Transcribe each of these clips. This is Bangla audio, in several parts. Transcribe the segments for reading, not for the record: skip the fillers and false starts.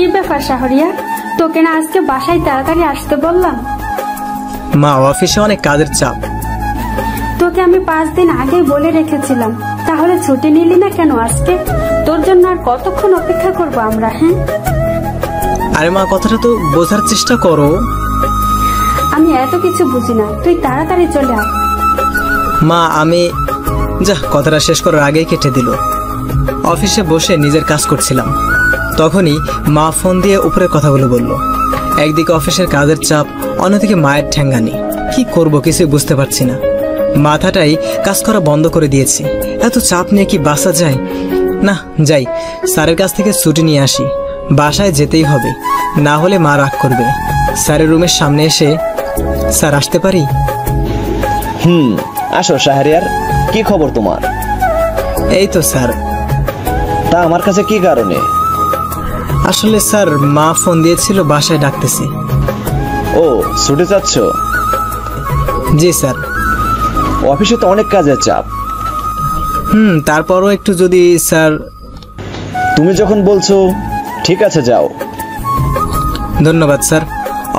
কি ব্যাপার শাহরিয়ার, তোকে না আজকে বাসায় তাড়াতাড়ি আসতে বললাম? মা, অফিসে অনেক কাজের চাপ। তোকে আমি 5 দিন আগেই বলে রেখেছিলাম, তাহলে ছুটি নিলি না কেন আজকে? তোর জন্য আর কতক্ষণ অপেক্ষা করবো আমরা? হ্যাঁ আরে মা, কথাটা তো বোঝার চেষ্টা করো। আমি এত কিছু বুঝি না, তুই তাড়াতাড়ি চলে আয়। মা, আমি যা কথাটা শেষ করার আগেই কেটে দিল। অফিসে বসে নিজের কাজ করছিলাম, তখনই মা ফোন দিয়ে উপরের কথাগুলো বলল। একদিকে অফিসের কাজের চাপ, অন্যদিকে মায়ের ঠ্যাঙ্গানি। কি করব কিছুই বুঝতে পারছি না। মাথাটাই কাজ করা বন্ধ করে দিয়েছি। এত চাপ নিয়ে কি বাসা যায়? না, যাই স্যারের কাছ থেকে ছুটি নিয়ে আসি। বাসায় যেতেই হবে, না হলে মা রাগ করবে। স্যারের রুমের সামনে এসে, স্যার আসতে পারি? আসো শাহরিয়ার, কি খবর তোমার? এই তো স্যার। তা আমার কাছে কি কারণে? আসলে স্যার, মা ফোন দিয়েছিল, বাসায় ডাকতেছি। ও, ছুটি চাচ্ছ? জি স্যার। অফিসে তো অনেক কাজের চাপ। তারপরও একটু যদি স্যার। তুমি যখন বলছো ঠিক আছে, যাও। ধন্যবাদ স্যার।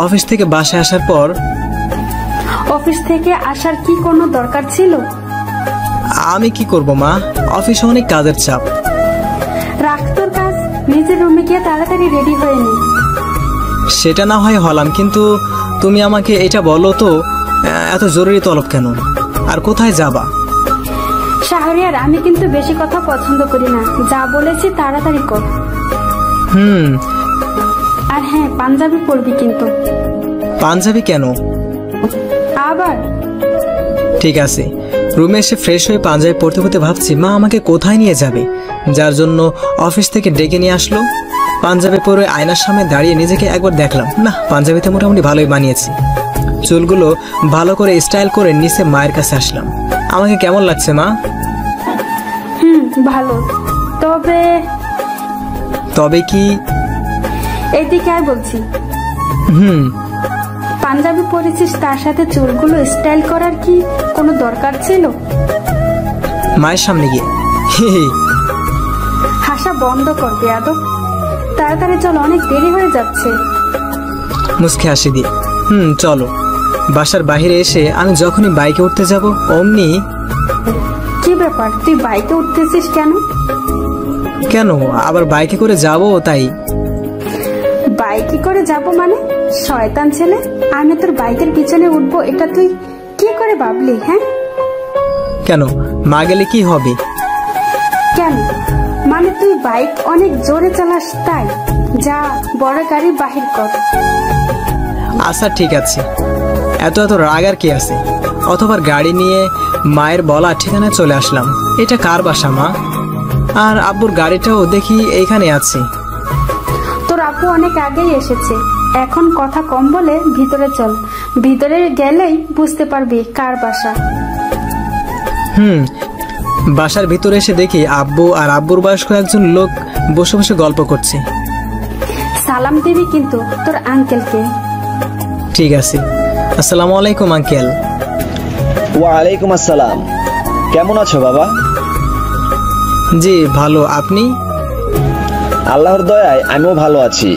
অফিস থেকে বাসায় আসার পর। অফিস থেকে আসার কি কোনো দরকার ছিল? আমি কি করব মা, অফিসে অনেক কাজের চাপ। রাখ তোর কাজ, নিজের রুমে গিয়ে তাড়াতাড়ি রেডি হয়ে নে। সেটা না হয় হলাম, কিন্তু তুমি আমাকে এটা বলো তো, এত জরুরি তলব কেন, আর কোথায় যাবা? শাহরিয়ার, আমি কিন্তু বেশি কথা পছন্দ করি না। যা বলেছি তাড়াতাড়ি কর। আর হ্যাঁ, পাঞ্জাবি পরবি কিন্তু। পাঞ্জাবি কেন? আবার ঠিক আছে। রুমে এসে ফ্রেশ হয়ে পাঞ্জাবি পরতে পরতে ভাবছি মা আমাকে কোথায় নিয়ে যাবে, যার জন্য অফিস থেকে ডেকে নিয়ে আসলো। পাঞ্জাবি পরে আয়নার সামনে দাঁড়িয়ে নিজেকে একবার দেখলাম, না পাঞ্জাবিতে মোটামুটি ভালোই বানিয়েছি। চুলগুলো ভালো করে স্টাইল করে নিচে মায়ের কাছে আসলাম। আমাকে কেমন লাগছে মা? ভালো। তবে কি? এদিকে আয় বলছি। পাঞ্জাবি পরেছিস, তার সাথে চুলগুলো স্টাইল করার কি কোনো দরকার ছিল? মায়ের সামনে গিয়ে হাসা বন্ধ কর বেয়াদব। তাড়াতাড়ি চল, অনেক দেরি হয়ে যাচ্ছে। মুচকি হাসি দিয়ে চলো। বাসার বাইরে এসে আমি যখনই বাইকে উঠতে যাব অমনি। কি ব্যাপার, তুই বাইকে উঠতেছিস কেন? কেন, আবার বাইকে করে যাব তাই। বাইকে করে যাব মানে? শয়তান ছেলে, আমি তোর বাইকের পিছনে উঠবো এটা তুই কি করে ভাবলি? হ্যাঁ কেন, মা গেলে কি হবে? কেন মানে, তুই বাইক অনেক জোরে চালাস তাই? যা, বড় গাড়ি বাহির কর। আচ্ছা ঠিক আছে, এত রাগ আর কি আছে? অথবা গাড়ি নিয়ে মায়ের বলা ঠিকানায় চলে আসলাম। এটা কার বাসা মা? আর আব্বুর গাড়িটাও দেখি এইখানে আছে। তোর আপু অনেক আগেই এসেছে, এখন কথা কম বলে ভিতরে চল। ভিতরে গেলেই বুঝতে পারবি কার বাসা। বাসার ভিতরে এসে দেখি আব্বু আর আব্বুর বয়স্ক একজন লোক বসে বসে গল্প করছে। সালাম দিবি কিন্তু তোর আঙ্কেলকে। ঠিক আছে। আসসালামু আলাইকুম আঙ্কেল। ওয়ালাইকুম আসসালাম। কেমন আছো বাবা? জি ভালো, আপনি? আল্লাহর দয়ায় আমিও ভালো আছি।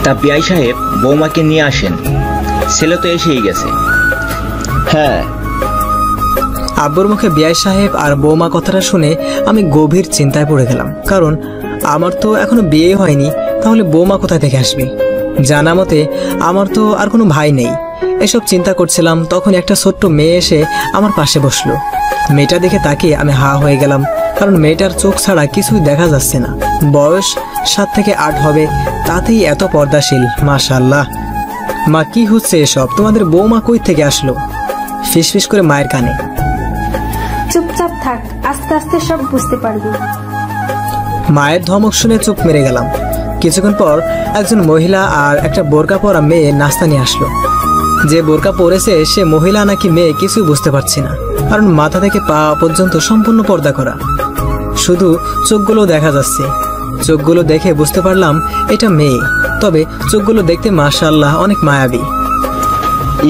তা বিআই সাহেব, বৌমাকে নিয়ে আসেন, ছেলে তো এসেই গেছে। হ্যাঁ। আব্বুর মুখে বিআই সাহেব আর বৌমা কথাটা শুনে আমি গভীর চিন্তায় পড়ে গেলাম, কারণ আমার তো এখনো বিয়ে হয়নি, তাহলে বৌমা কোথায় থেকে আসবে? জানা মতে আমার তো আর কোনো ভাই নেই। এসব চিন্তা করছিলাম, তখন একটা ছোট্ট মেয়ে এসে আমার পাশে বসলো। মেয়েটা দেখে তাকিয়ে আমি হা হয়ে গেলাম, কারণ মেয়েটার চোখ ছাড়া কিছুই দেখা যাচ্ছে না। বয়স 7 থেকে 8 হবে, তাতেই এত পর্দাশীল, মাশাআল্লাহ। মা কি হচ্ছে এসব? তোমাদের বৌমা কই থেকে আসলো? ফিসফিস করে মায়ের কানে। চুপচাপ থাক, আস্তে আস্তে সব বুঝতে পারবি। মায়ের ধমক শুনে চুপ মেরে গেলাম। কিছুক্ষণ পর একজন মহিলা আর একটা বোরকা পরা মেয়ে নাস্তা নিয়ে আসলো। যে বোরকা পরেছে সে মহিলা নাকি মেয়ে কিছুই বুঝতে পারছি না, কারণ মাথা থেকে পা পর্যন্ত সম্পূর্ণ পর্দা করা, শুধু চোখগুলো দেখা যাচ্ছে। চোখগুলো দেখে বুঝতে পারলাম এটা মেয়ে, তবে চোখগুলো দেখতে মাশাআল্লাহ অনেক মায়াবী।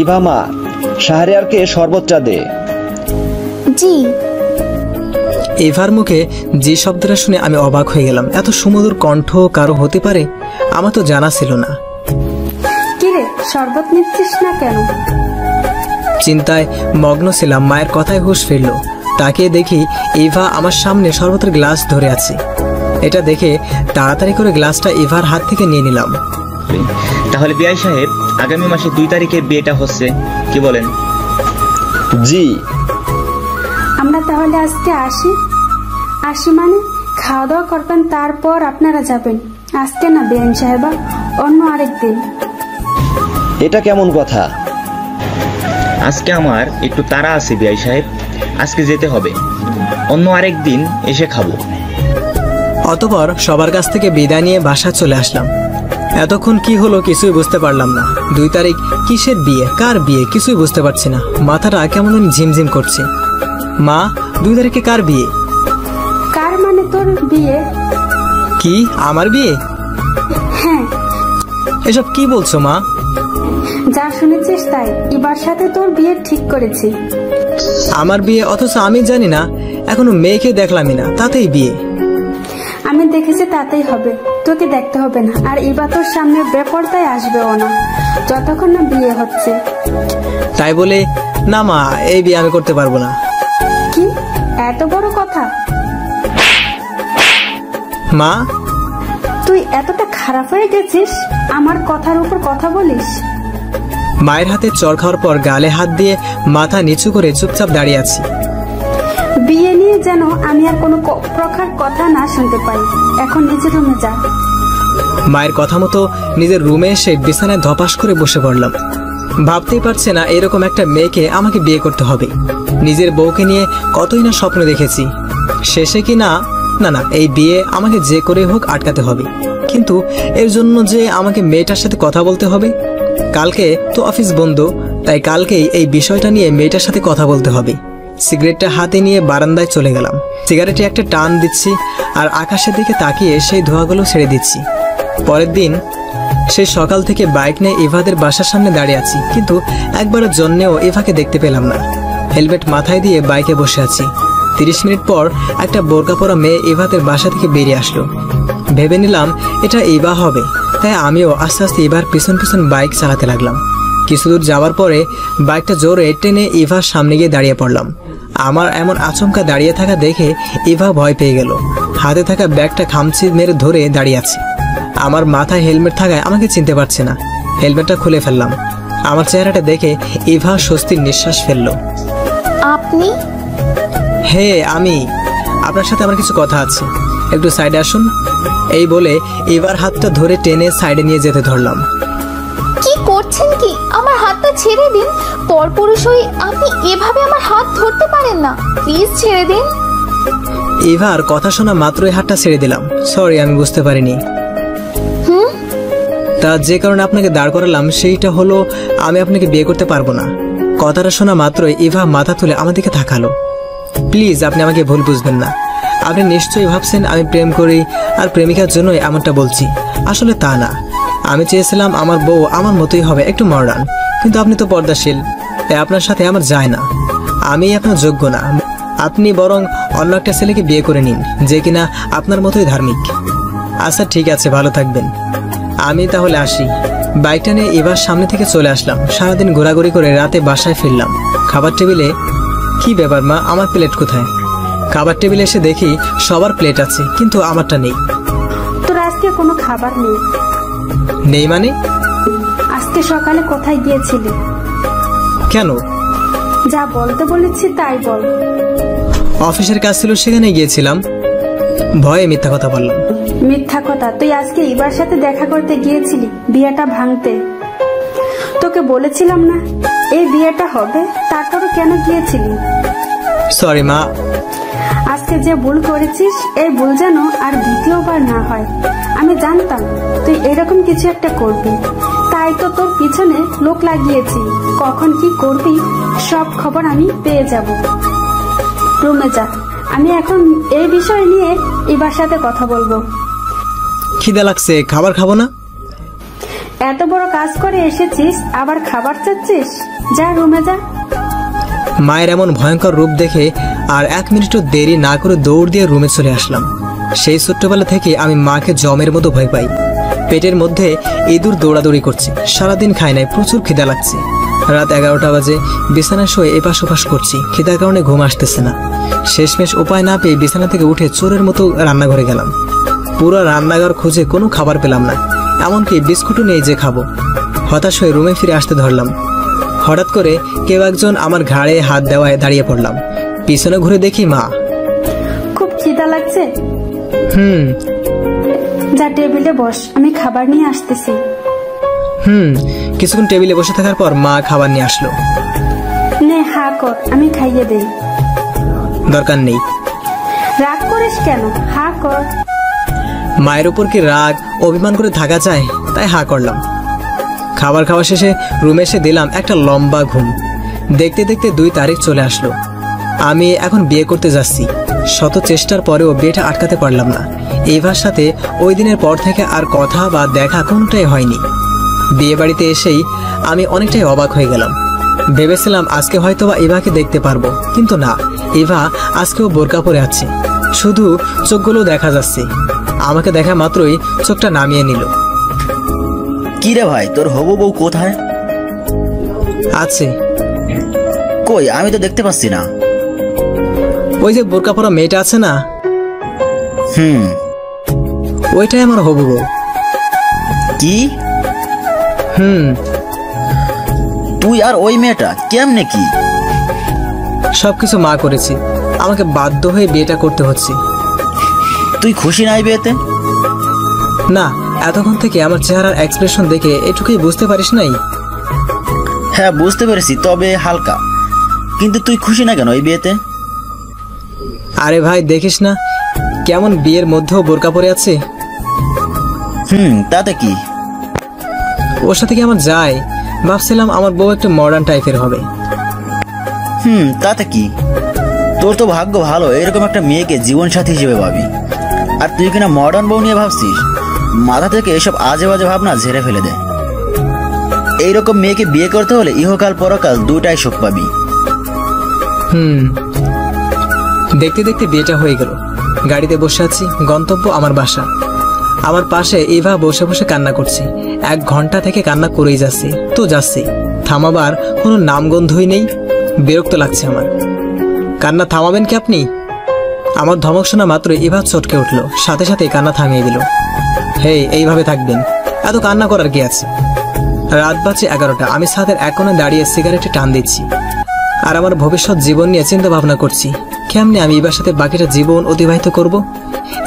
ইভামা, শাহরিয়ারকে শরবতটা দে। জি। এভার মুখে যে শব্দটা শুনে আমি অবাক হয়ে গেলাম। এত সুমধুর কণ্ঠ কারো হতে পারে আমার তো জানা ছিল না। কিরে, শরবত নিচ্ছিস না কেন? চিন্তায় মগ্ন ছিলাম, মায়ের কথায় হুঁশ ফিরল। তাকিয়ে দেখি ইভা আমার সামনে শরবতের গ্লাস ধরে আছে। এটা দেখে তাড়াতাড়ি করে গ্লাসটা ইভার হাত থেকে নিয়ে নিলাম। তাহলে বিআই সাহেব, আগামী মাসে 2 তারিখে বিয়েটা হচ্ছে, কি বলেন? জি। আমরা তাহলে আজকে আসি মানে খাওয়া দাওয়া করবেন, তারপর আপনারা যাবেন। আজকে না বেআইন সাহেবা, অন্য আরেকদিন। এটা কেমন কথা? আজকে আমার একটু তাড়া আছে বিআই সাহেব, আজকে যেতে হবে, অন্য আরেকদিন এসে খাবো। অতঃপর সবার কাছ থেকে বিদায় নিয়ে বাসা চলে আসলাম। এতক্ষণ কি হলো কিছুই বুঝতে পারলাম না। 2 তারিখ কিসের বিয়ে, কার বিয়ে কিছুই বুঝতে পারছি না। মাথাটা কেমন ঝিমঝিম করছে। মা, 2 তারিখে কার বিয়ে? কার মানে তোর বিয়ে? কি, আমার বিয়ে? হ্যাঁ। এসব কি বলছো মা? যা শুনেছিস তাই, এবার সাথে তোর বিয়ে ঠিক করেছি। আমার বিয়ে? অথচ আমি জানি না, এখনো মেয়েকে দেখলামই না, তাতেই বিয়ে? আমি দেখেছি তাতেই হবে, তোকে দেখতে হবে না। আর এবার তোর সামনে বেপরদায় আসবেও না যতক্ষণ না বিয়ে হচ্ছে। তাই বলে না মা, এই বিয়ে আমি করতে পারবো না। কি এত বড় কথা? মা, তুই এতটা খারাপ হয়ে গেছিস, আমার কথার উপর কথা বলিস? মায়ের হাতে চড় খাওয়ার পর গালে হাত দিয়ে মাথা নিচু করে চুপচাপ দাঁড়িয়ে আছি। বিয়ে নিয়ে যেন আমি আর কোনো প্রকার কথা না শুনতে পাই। এখন নিজের রুমে যা। মায়ের কথা মতো নিজের রুমে এসে বিছানায় ধপাস করে বসে পড়লাম। ভাবতেই পারছে না এরকম একটা মেয়েকে আমাকে বিয়ে করতে হবে। নিজের বউকে নিয়ে কতই না স্বপ্ন দেখেছি। শেষে কি না না এই বিয়ে আমাকে যে করে হোক আটকাতে হবে। কিন্তু এর জন্য যে আমাকে মেয়েটার সাথে কথা বলতে হবে। কালকে তো অফিস বন্ধ, তাই কালকেই এই বিষয়টা নিয়ে মেয়েটার সাথে কথা বলতে হবে। সিগারেটটা হাতে নিয়ে বারান্দায় চলে গেলাম। সিগারেটে একটা টান দিচ্ছি আর আকাশের দিকে তাকিয়ে সেই ধোঁয়াগুলো ছেড়ে দিচ্ছি। পরের দিন সেই সকাল থেকে বাইক নিয়ে ইভাদের বাসার সামনে দাঁড়িয়ে আছি, কিন্তু একবারের জন্যেও ইভাকে দেখতে পেলাম না। হেলমেট মাথায় দিয়ে বাইকে বসে আছি। 30 মিনিট পর একটা বোরকা পরা মেয়ে ইভাদের বাসা থেকে বেরিয়ে আসলো। ভেবে নিলাম এটা ইভা হবে, তাই আমিও আস্তে আস্তে ইভার পিছন পিছন বাইক চালাতে লাগলাম। কিছু দূর যাওয়ার পরে বাইকটা জোরে টেনে ইভার সামনে গিয়ে দাঁড়িয়ে পড়লাম। আমার এমন আচমকা দাঁড়িয়ে থাকা দেখে ইভা ভয় পেয়ে গেল। হাতে থাকা ব্যাগটা খামচি মেরে ধরে দাঁড়িয়ে আছে। আমার মাথায় হেলমেট থাকায় আমাকে চিনতে পারছে না। হেলমেটটা খুলে ফেললাম। আমার চেহারাটা দেখে ইভা স্বস্তির নিঃশ্বাস ফেলল। আপনি? হে, আমি। আপনার সাথে আমার কিছু কথা আছে, একটু সাইডে আসুন। এই বলে ইভার হাতটা ধরে টেনে সাইডে নিয়ে যেতে ধরলাম। কি করছেন কি? আমার হাতটা ছেড়ে দিন। পরপুরুষ হয়ে আপনি এভাবে আমার হাত ধরতে পারেন না, প্লিজ ছেড়ে দিন। ইভার কথা শোনা মাত্রই হাতটা ছেড়ে দিলাম। সরি, আমি বুঝতে পারিনি। তা যে কারণে আপনাকে দাঁড় করালাম সেইটা হলো আমি আপনাকে বিয়ে করতে পারবো না। কথাটা শোনা মাত্রই ইভা মাথা তুলে আমার দিকে তাকালো। প্লিজ, আপনি আমাকে ভুল বুঝবেন না। আপনি নিশ্চয়ই ভাবছেন আমি প্রেম করি আর প্রেমিকার জন্যই এমনটা বলছি। আসলে তা না। আমি চেয়েছিলাম আমার বউ আমার মতোই হবে, একটু মডার্ন। কিন্তু আপনি তো পর্দাশীল, তাই আপনার সাথে আমার যায় না। আমি আপনার যোগ্য না। আপনি বরং অন্য একটা ছেলেকে বিয়ে করে নিন, যে কিনা আপনার মতোই ধার্মিক। আচ্ছা ঠিক আছে, ভালো থাকবেন। আমি তাহলে আসি। বাইকটা নিয়ে এবার সামনে থেকে চলে আসলাম। সারাদিন ঘোরাঘুরি করে রাতে বাসায় ফিরলাম। খাবার টেবিলে কি ব্যাপার মা, আমার প্লেট কোথায়? খাবার টেবিলে এসে দেখি সবার প্লেট আছে, কিন্তু আমারটা নেই। তোর আজকে কোনো খাবার নেই? নেই মানে? আজকে সকালে কোথায় গিয়েছিলি? কেন? যা বলতে বলেছি তাই বল। অফিসের কাজ ছিল, সেখানে গিয়েছিলাম। ভয়ে মিথ্যা কথা বললাম। মিথ্যা কথা? তুই আজকে ইবার সাথে দেখা করতে গিয়েছিলি বিয়েটা ভাঙতে। তোকে বলেছিলাম না এই বিয়েটা হবে, তারপরও কেন গিয়েছিলি? সরি মা। আজকে যে ভুল করেছিস এই ভুল যেন আর দ্বিতীয়বার না হয়। আমি জানতাম তুই এরকম কিছু একটা করবি, তাই তো তোর পিছনে লোক লাগিয়েছি। কখন কি করবি সব খবর আমি পেয়ে যাব। রুমে যা, আমি এখন এই বিষয় নিয়ে ইবার সাথে কথা বলবো। খিদে লাগছে, খাবার খাবো না? এত বড় কাজ করে এসেছিস, আবার খাবার চাচ্ছিস? যা রুমে যা। মায়ের এমন ভয়ঙ্কর রূপ দেখে আর 1 মিনিটও দেরি না করে দৌড় দিয়ে রুমে চলে আসলাম। সেই ছোট্টবেলা থেকে আমি মাকে জমের মতো ভয় পাই। পেটের মধ্যে ইঁদুর দৌড়াদৌড়ি করছে, সারাদিন খাই নাই, প্রচুর খিদা লাগছে। রাত 11টা বাজে, বিছানা শুয়ে এপাশ ওপাশ করছি, খিদার কারণে ঘুম আসতেছে না। শেষমেশ উপায় না পেয়ে বিছানা থেকে উঠে চোরের মতো রান্নাঘরে গেলাম। পুরো রান্নাঘর খুঁজে কোনো খাবার পেলাম না, এমনকি বিস্কুটও নেই যে খাবো। হতাশ হয়ে রুমে ফিরে আসতে ধরলাম। হঠাৎ করে কেউ একজন আমার ঘাড়ে হাত দেওয়ায় দাঁড়িয়ে পড়লাম। পিছনে ঘুরে দেখি মা। খুব খিদা লাগছে? যা টেবিলে বস, আমি খাবার নিয়ে আসতেছি। কিছুক্ষণ টেবিলে বসে থাকার পর মা খাবার নিয়ে আসলো। নে হা কর, আমি খাইয়ে দেই। দরকার নেই। রাগ করিস কেন? হা কর। মায়ের উপর কি রাগ অভিমান করে থাকা যায়? তাই হা করলাম। খাবার খাওয়া শেষে রুমে এসে দিলাম একটা লম্বা ঘুম। দেখতে দেখতে 2 তারিখ চলে আসলো। আমি এখন বিয়ে করতে যাচ্ছি। শত চেষ্টার পরেও বিয়েটা আটকাতে পারলাম না। ইভার সাথে ওই দিনের পর থেকে আর কথা বা দেখা কোনটাই হয়নি। বিয়ে বাড়িতে এসেই আমি অনেকটাই অবাক হয়ে গেলাম। ভেবেছিলাম আজকে হয়তো বা ইভাকে দেখতে পারবো, কিন্তু না, ইভা আজকেও বোরকা পরে আছে, শুধু চোখগুলো দেখা যাচ্ছে। আমাকে দেখা মাত্রই চোখটা নামিয়ে নিল। কি রে ভাই, তোর হবু বউ কোথায়? আছে। কই, আমি তো দেখতে পাচ্ছি না। ওই যে বোরকা পরা মেয়েটা আছে না, ওইটাই আমার হবু বউ। কি? তুই আর ওই মেয়েটা কেমনে কি? সবকিছু মা করেছি, আমাকে বাধ্য হয়ে বিয়েটা করতে হচ্ছে। তুই খুশি নাই বিয়েতে? না, এতক্ষণ থেকে আমার চেহারার এক্সপ্রেশন দেখে এটুকুই বুঝতে পারিস নাই? হ্যাঁ বুঝতে পেরেছি, তবে হালকা। কিন্তু তুই খুশি না কেন এই বিয়েতে? আরে ভাই, দেখিস না কেমন বিয়ের মধ্যেও বোরকা পরে আছে। তাতে কি? ওর সাথে কি আমার যায়? ভাবছিলাম আমার বউ একটু মডার্ন টাইপের হবে। তাতে কি? তোর তো ভাগ্য ভালো, এরকম একটা মেয়েকে জীবন সাথী হিসেবে ভাবি। আর তুই কিনা মডার্ন বউ নিয়ে ভাবছিস? মাথা থেকে এসব আজে বাজে ভাবনা ঝেড়ে ফেলে দে। এইরকম মেয়েকে বিয়ে করতে হলে ইহকাল পরকাল দুটাই সুখ পাবি। দেখতে দেখতে বিয়েটা হয়ে গেল। গাড়িতে বসে আছি, গন্তব্য আমার বাসা। আমার পাশে ইভা বসে বসে কান্না করছে। 1 ঘন্টা থেকে কান্না করেই যাচ্ছে, তো যাচ্ছে, থামাবার কোনো নামগন্ধই নেই। বিরক্ত লাগছে আমার। কান্না থামাবেন কি আপনি? আমার ধমক শোনা মাত্র ইভা চটকে উঠল, সাথে সাথে কান্না থামিয়ে দিল। হে, এইভাবে থাকবেন, এত কান্না করার কি আছে? রাত বাজে 11টা। আমি ছাদের এক কোণে দাঁড়িয়ে সিগারেটে টান দিচ্ছি আর আমার ভবিষ্যৎ জীবন নিয়ে চিন্তা ভাবনা করছি। কেমনে আমি ইভার সাথে বাকিটা জীবন অতিবাহিত করব?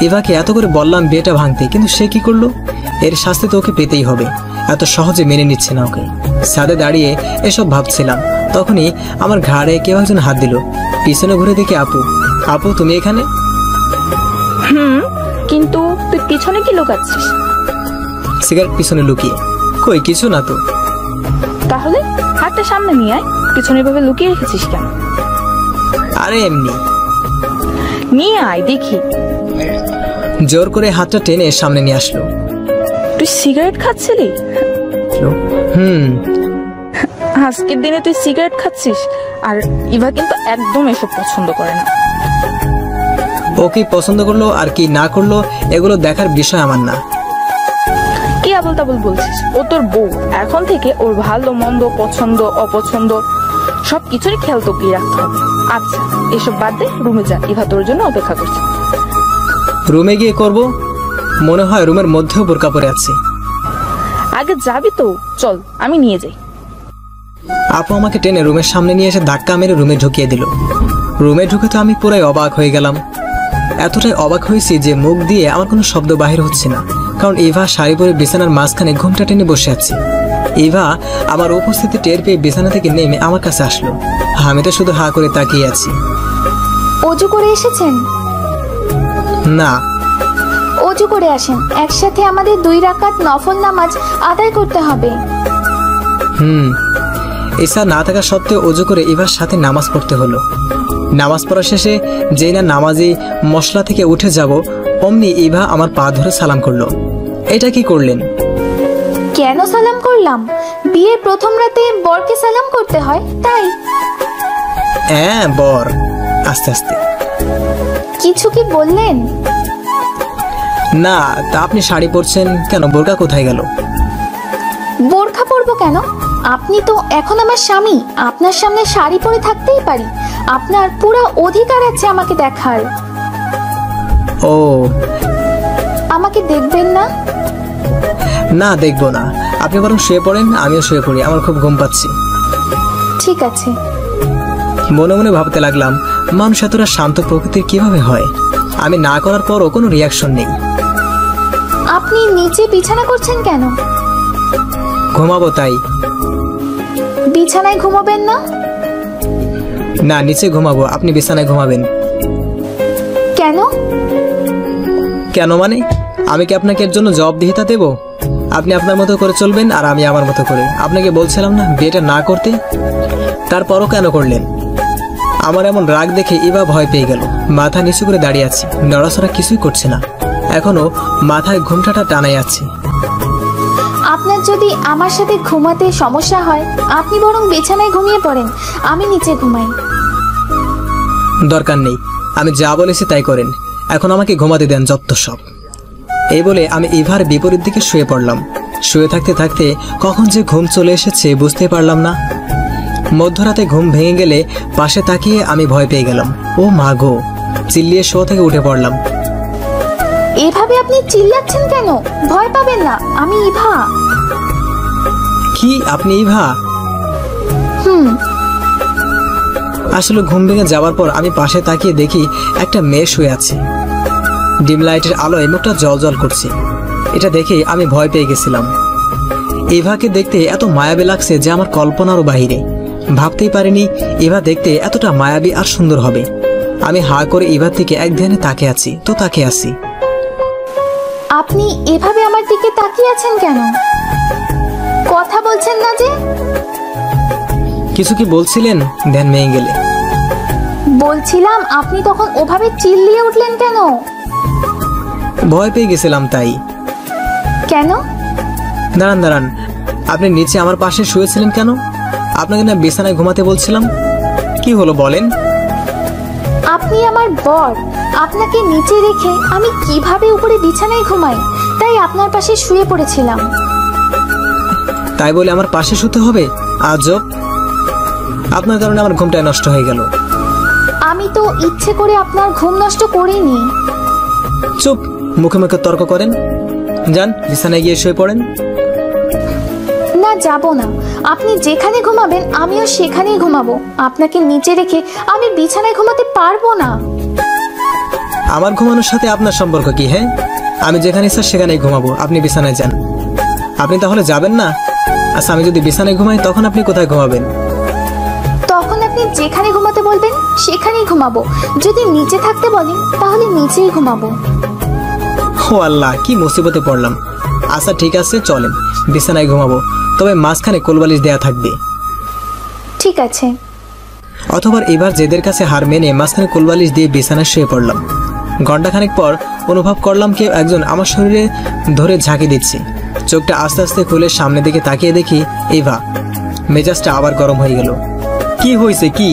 ইভাকে এত করে বললাম বিয়েটা ভাঙতে, কিন্তু সে কি করলো? এর শাস্তি তো ওকে পেতেই হবে। এত সহজে মেনে নিচ্ছে না ওকে। ছাদে দাঁড়িয়ে এসব ভাবছিলাম, তখনই আমার ঘাড়ে কেউ একজন হাত দিল। পিছনে ঘুরে দেখি আপু। আপু, তুমি এখানে? কিন্তু তুই পিছনে কি লুকাচ্ছিস? সিগারেট পিছনে লুকিয়ে? কই, কিছু না তো। তাহলে হাতটা সামনে নিয়ে আয়, পিছনে ভাবে লুকিয়ে রেখেছিস কেন? আরে এমনি। নিয়ে আয় দেখি। জোর করে হাতটা টেনে সামনে নিয়ে আসলো। তুই সিগারেট খাচ্ছিলি? আজকের দিনে তুই সিগারেট খাচ্ছিস? আর ইভা কিন্তু একদম এসব পছন্দ করে না। ও কি পছন্দ করলো আর কি না করলো এগুলো দেখার বিষয় আমার না। কি আবল তাবল বলছিস? ও তোর বউ, এখন থেকে ওর ভালো মন্দ, পছন্দ অপছন্দ সবকিছুরই খেয়াল তোকেই রাখতে হবে। আচ্ছা, এসব বাদ দে, রুমে যা, ইভা তোর জন্য অপেক্ষা করছে। রুমে গিয়ে করব? মনে হয় রুমের মধ্যেও বোরকা পরে আছে। আগে যাবি তো? চল, আমি নিয়ে যাই। আপু আমাকে টেনে রুমের সামনে নিয়ে এসে ধাক্কা মেরে রুমে ঢুকিয়ে দিল। রুমে ঢুকে তো আমি পুরাই অবাক হয়ে গেলাম। এতটাই অবাক হয়েছি যে মুখ দিয়ে আমার কোনো শব্দ বাহির হচ্ছে না, কারণ ইভা শাড়ি পরে বিছানার মাঝখানে ঘুমটা টেনে বসে আছে। ইভা আমার উপস্থিতি টের পেয়ে বিছানা থেকে নেমে আমার কাছে আসলো। আমি তো শুধু হা করে তাকিয়ে আছি। অজু করে এসেছেন? না। অজু করে আসেন, একসাথে আমাদের 2 রাকাত নফল নামাজ আদায় করতে হবে। ইচ্ছা না থাকা সত্ত্বেও অজু করে ইভার সাথে নামাজ পড়তে হলো। নামাজ পড়া শেষে যেই না নামাজি মশলা থেকে উঠে যাব, অমনি ইভা আমার পা ধরে সালাম করলো। এটা কি করলেন? কেন সালাম করলাম? বিয়ের প্রথম রাতে বরকে সালাম করতে হয়, তাই। হ্যাঁ বর, আস্তে আস্তে। কিছু কি বললেন? না, তা আপনি শাড়ি পরছেন কেন? বোরকা কোথায় গেল? বোরখা পরবো কেন? আপনি তো এখন আমার স্বামী, আপনার সামনে শাড়ি পরে থাকতেই পারি। আপনার পুরো অধিকার আছে আমাকে দেখার। ও, আমাকে দেখবেন না? না দেখবো না, আপনি বরং শুয়ে পড়েন, আমিও শুয়ে পড়ি, আমার খুব ঘুম পাচ্ছে। ঠিক আছে। মনে মনে ভাবতে লাগলাম, মানুষ এতটা শান্ত প্রকৃতির কিভাবে হয়? আমি না করার পরও কোনো রিয়াকশন নেই। আপনি নিচে বিছানা করছেন কেন? ঘুমাবো তাই। বিছানায় ঘুমাবেন না? না, নিচে ঘুমাবো, আপনি বিছানায় ঘুমাবেন। কেন? কেন মানে? আমি কি আপনাকে এর জন্য জবাবদিহিতা দেব? আপনি আপনার মতো করে চলবেন আর আমি আমার মতো করে। আপনাকে বলছিলাম না বিয়েটা না করতে, তারপরও কেন করলেন? আমার এমন রাগ দেখে ইভা ভয় পেয়ে গেল। মাথা নিচু করে দাঁড়িয়ে আছি, নড়াচড়া কিছুই করছে না, এখনো মাথায় ঘুমটাটা টানাই আছে। আপনার যদি আমার সাথে ঘুমাতে সমস্যা হয়, আপনি বরং বিছানায় ঘুমিয়ে পড়েন, আমি নিচে ঘুমাই। দরকার নেই, আমি যা বলেছি তাই করেন। এখন আমাকে ঘুমাতে দেন যত সব। এই বলে আমি ইভার বিপরীত দিকে শুয়ে পড়লাম। শুয়ে থাকতে থাকতে কখন যে ঘুম চলে এসেছে বুঝতে পারলাম না। মধ্যরাতে ঘুম ভেঙে গেলে পাশে তাকিয়ে আমি ভয় পেয়ে গেলাম। ও মা গো! চিল্লিয়ে শোয়া থেকে উঠে পড়লাম। এভাবে আপনি চিল্লাচ্ছেন কেন? ভয় পাবেন না, আমি ইভা। কি আপনি ইভা? আসলে ঘুম ভেঙে যাওয়ার পর আমি পাশে তাকিয়ে দেখি একটা মেয়ে শুয়ে আছে। ডিম লাইটের আলোয় মুখটা জল করছে। এটা দেখে আমি ভয় পেয়ে গেছিলাম। ইভাকে দেখতে এত মায়াবী লাগছে যে আমার কল্পনারও বাহিরে। ভাবতেই পারিনি ইভা দেখতে এতটা মায়াবী আর সুন্দর হবে। আমি হা করে ইভার দিকে এক ধ্যানে তাকিয়ে আছি। আপনি এভাবে আমার দিকে তাকিয়ে আছেন কেন? কথা বলছেন না যে? কিছু কি বলছিলেন? ধ্যান ভেঙে গেলে বলছিলাম, আপনি তখন ওভাবে চিল্লিয়ে উঠলেন কেন? ভয় পেয়ে গেছিলাম তাই। কেন? দাঁড়ান, আপনি নিচে আমার পাশে শুয়েছিলেন কেন? আপনাকে না বিছানায় ঘুমাতে বলছিলাম। কি হলো বলেন? আপনি আমার বর, আপনাকে নিচে রেখে আমি কিভাবে উপরে বিছানায় ঘুমাই, তাই আপনার পাশে শুয়ে পড়েছিলাম। তাই বলে আমার পাশে শুতে হবে? আজব! আপনার কারণে আমার ঘুমটাই নষ্ট হয়ে গেল। আমি তো ইচ্ছে করে আপনার ঘুম নষ্ট করিনি। চুপ! মুখে মুখে তর্ক করেন। যান বিছানায় গিয়ে শুয়ে পড়েন। না, যাব না। আপনি যেখানে ঘুমাবেন আমিও সেখানেই ঘুমাবো। আপনাকে নিচে রেখে আমি বিছানায় ঘুমাতে পারবো না। আমার ঘুমানোর সাথে আপনার সম্পর্ক কি? হ্যাঁ, আমি যেখানে ইচ্ছা সেখানেই ঘুমাবো, আপনি বিছানায় যান। আপনি তাহলে যাবেন না? আচ্ছা, আমি যদি বিছানায় ঘুমাই তখন আপনি কোথায় ঘুমাবেন? তখন আপনি যেখানে ঘুমাতে বলবেন সেখানেই ঘুমাবো। যদি নিচে থাকতে বলেন তাহলে নিচেই ঘুমাবো। ও আল্লাহ, কি মুসিবতে পড়লাম। আচ্ছা ঠিক আছে, চলেন বিছানায় ঘুমাবো, তবে মাঝখানে কোলবালিশ দেয়া থাকবে। ঠিক আছে। অথবা এবার জেদের কাছে হার মেনে মাঝখানে কোলবালিশ দিয়ে বিছানায় শুয়ে পড়লাম। ঘন্টাখানেক পর অনুভব করলাম কেউ একজন আমার শরীরে ধরে ঝাঁকি দিচ্ছে। চোখটা আস্তে আস্তে খুলে সামনের দিকে তাকিয়ে দেখি ইভা। মেজাজটা আবার গরম হয়ে গেল। কি হয়েছে? কি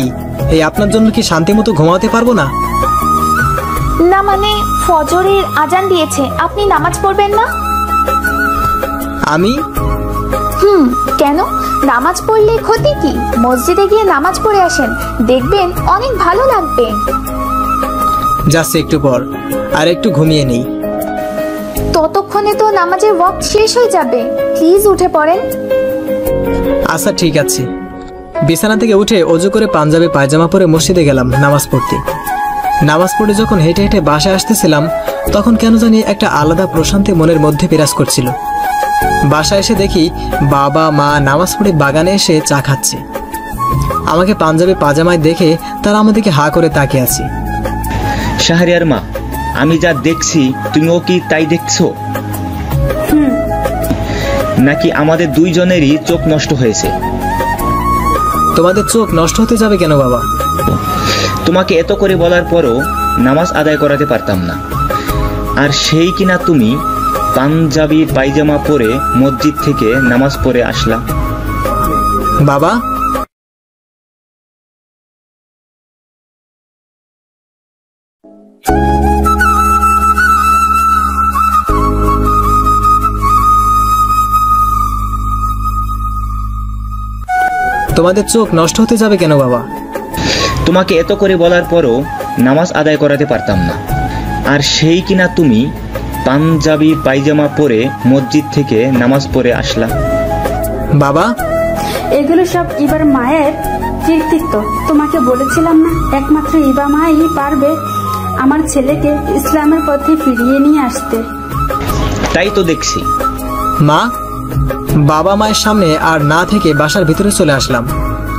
এই আপনার জন্য কি শান্তি মতো ঘুমাতে পারবো না? না মানে, ফজরের আজান দিয়েছে, আপনি নামাজ পড়বেন না? আমি? কেন? নামাজ পড়লে ক্ষতি কি? মসজিদে গিয়ে নামাজ পড়ে আসেন, দেখবেন অনেক ভালো লাগবে। যাচ্ছে একটু পর, আর একটু ঘুমিয়ে নেই। ততক্ষণে তো নামাজের ওয়াক্ত শেষ হয়ে যাবে, প্লিজ উঠে পড়েন। আচ্ছা ঠিক আছে। বিছানা থেকে উঠে অজু করে পাঞ্জাবি পায়জামা পরে মসজিদে গেলাম নামাজ পড়তে। নামাজ পড়ে যখন হেঁটে হেঁটে বাসায় আসতেছিলাম তখন কেন জানি একটা আলাদা প্রশান্তি মনের মধ্যে বিরাজ করছিল। বাসায় এসে দেখি বাবা মা নামাজ পড়ে বাগানে এসে চা খাচ্ছে। আমাকে পাঞ্জাবি পাজামায় দেখে তারা আমাদেরকে হা করে তাকিয়ে আছে। শাহরিয়ার মা, আমি যা দেখছি তুমিও কি তাই দেখছো? নাকি আমাদের দুইজনেরই চোখ নষ্ট হয়েছে? তোমাদের চোখ নষ্ট হতে যাবে কেন বাবা? তোমাকে এত করে বলার পরও নামাজ আদায় করাতে পারতাম না, আর সেই কিনা তুমি পাঞ্জাবি পায়জামা পরে মসজিদ থেকে নামাজ পড়ে আসলা। বাবা তোমাদের চোখ নষ্ট হতে যাবে কেন বাবা? তোমাকে এত করে বলার পরও নামাজ আদায় করাতে পারতাম না। আর সেই কিনা তুমি পাঞ্জাবি পায়জামা পরে মসজিদ থেকে নামাজ পড়ে আসলা। বাবা, এগুলো সব ইবার মায়ের কৃতিত্ব। তোমাকে বলেছিলাম না, একমাত্র ইবা মাই পারবে আমার ছেলেকে ইসলামের পথে ফিরিয়ে নিয়ে আসতে। তাই তো দেখছি। মা, বাবা মায়ের সামনে আর না থেকে বাসার ভিতরে চলে আসলাম।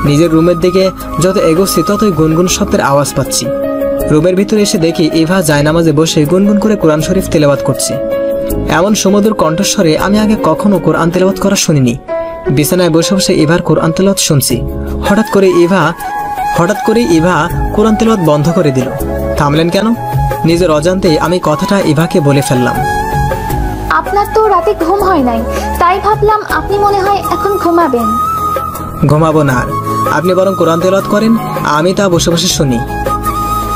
নিজের রুমের দিকে যত এগোচ্ছি ততই গুনগুন শব্দের আওয়াজ পাচ্ছি। রুমের ভিতরে এসে দেখি ইভা জায়নামাজে বসে গুনগুন করে কোরআন শরীফ তেলাওয়াত করছে। এমন সুমধুর কণ্ঠস্বরে আমি আগে কখনো কোরআন তেলাওয়াত করা শুনিনি। বিছানায় বসে বসে ইভার কোরআন তেলাওয়াত শুনছি। হঠাৎ করে ইভা কোরআন তেলাওয়াত বন্ধ করে দিল। থামলেন কেন? নিজের অজান্তেই আমি কথাটা ইভাকে বলে ফেললাম। আপনার তো রাতে ঘুম হয় নাই, তাই ভাবলাম আপনি মনে হয় এখন ঘুমাবেন। ঘুমাবো না, আপনি বরং কোরআন তেলাওয়াত করেন, আমি তা বসে বসে শুনি।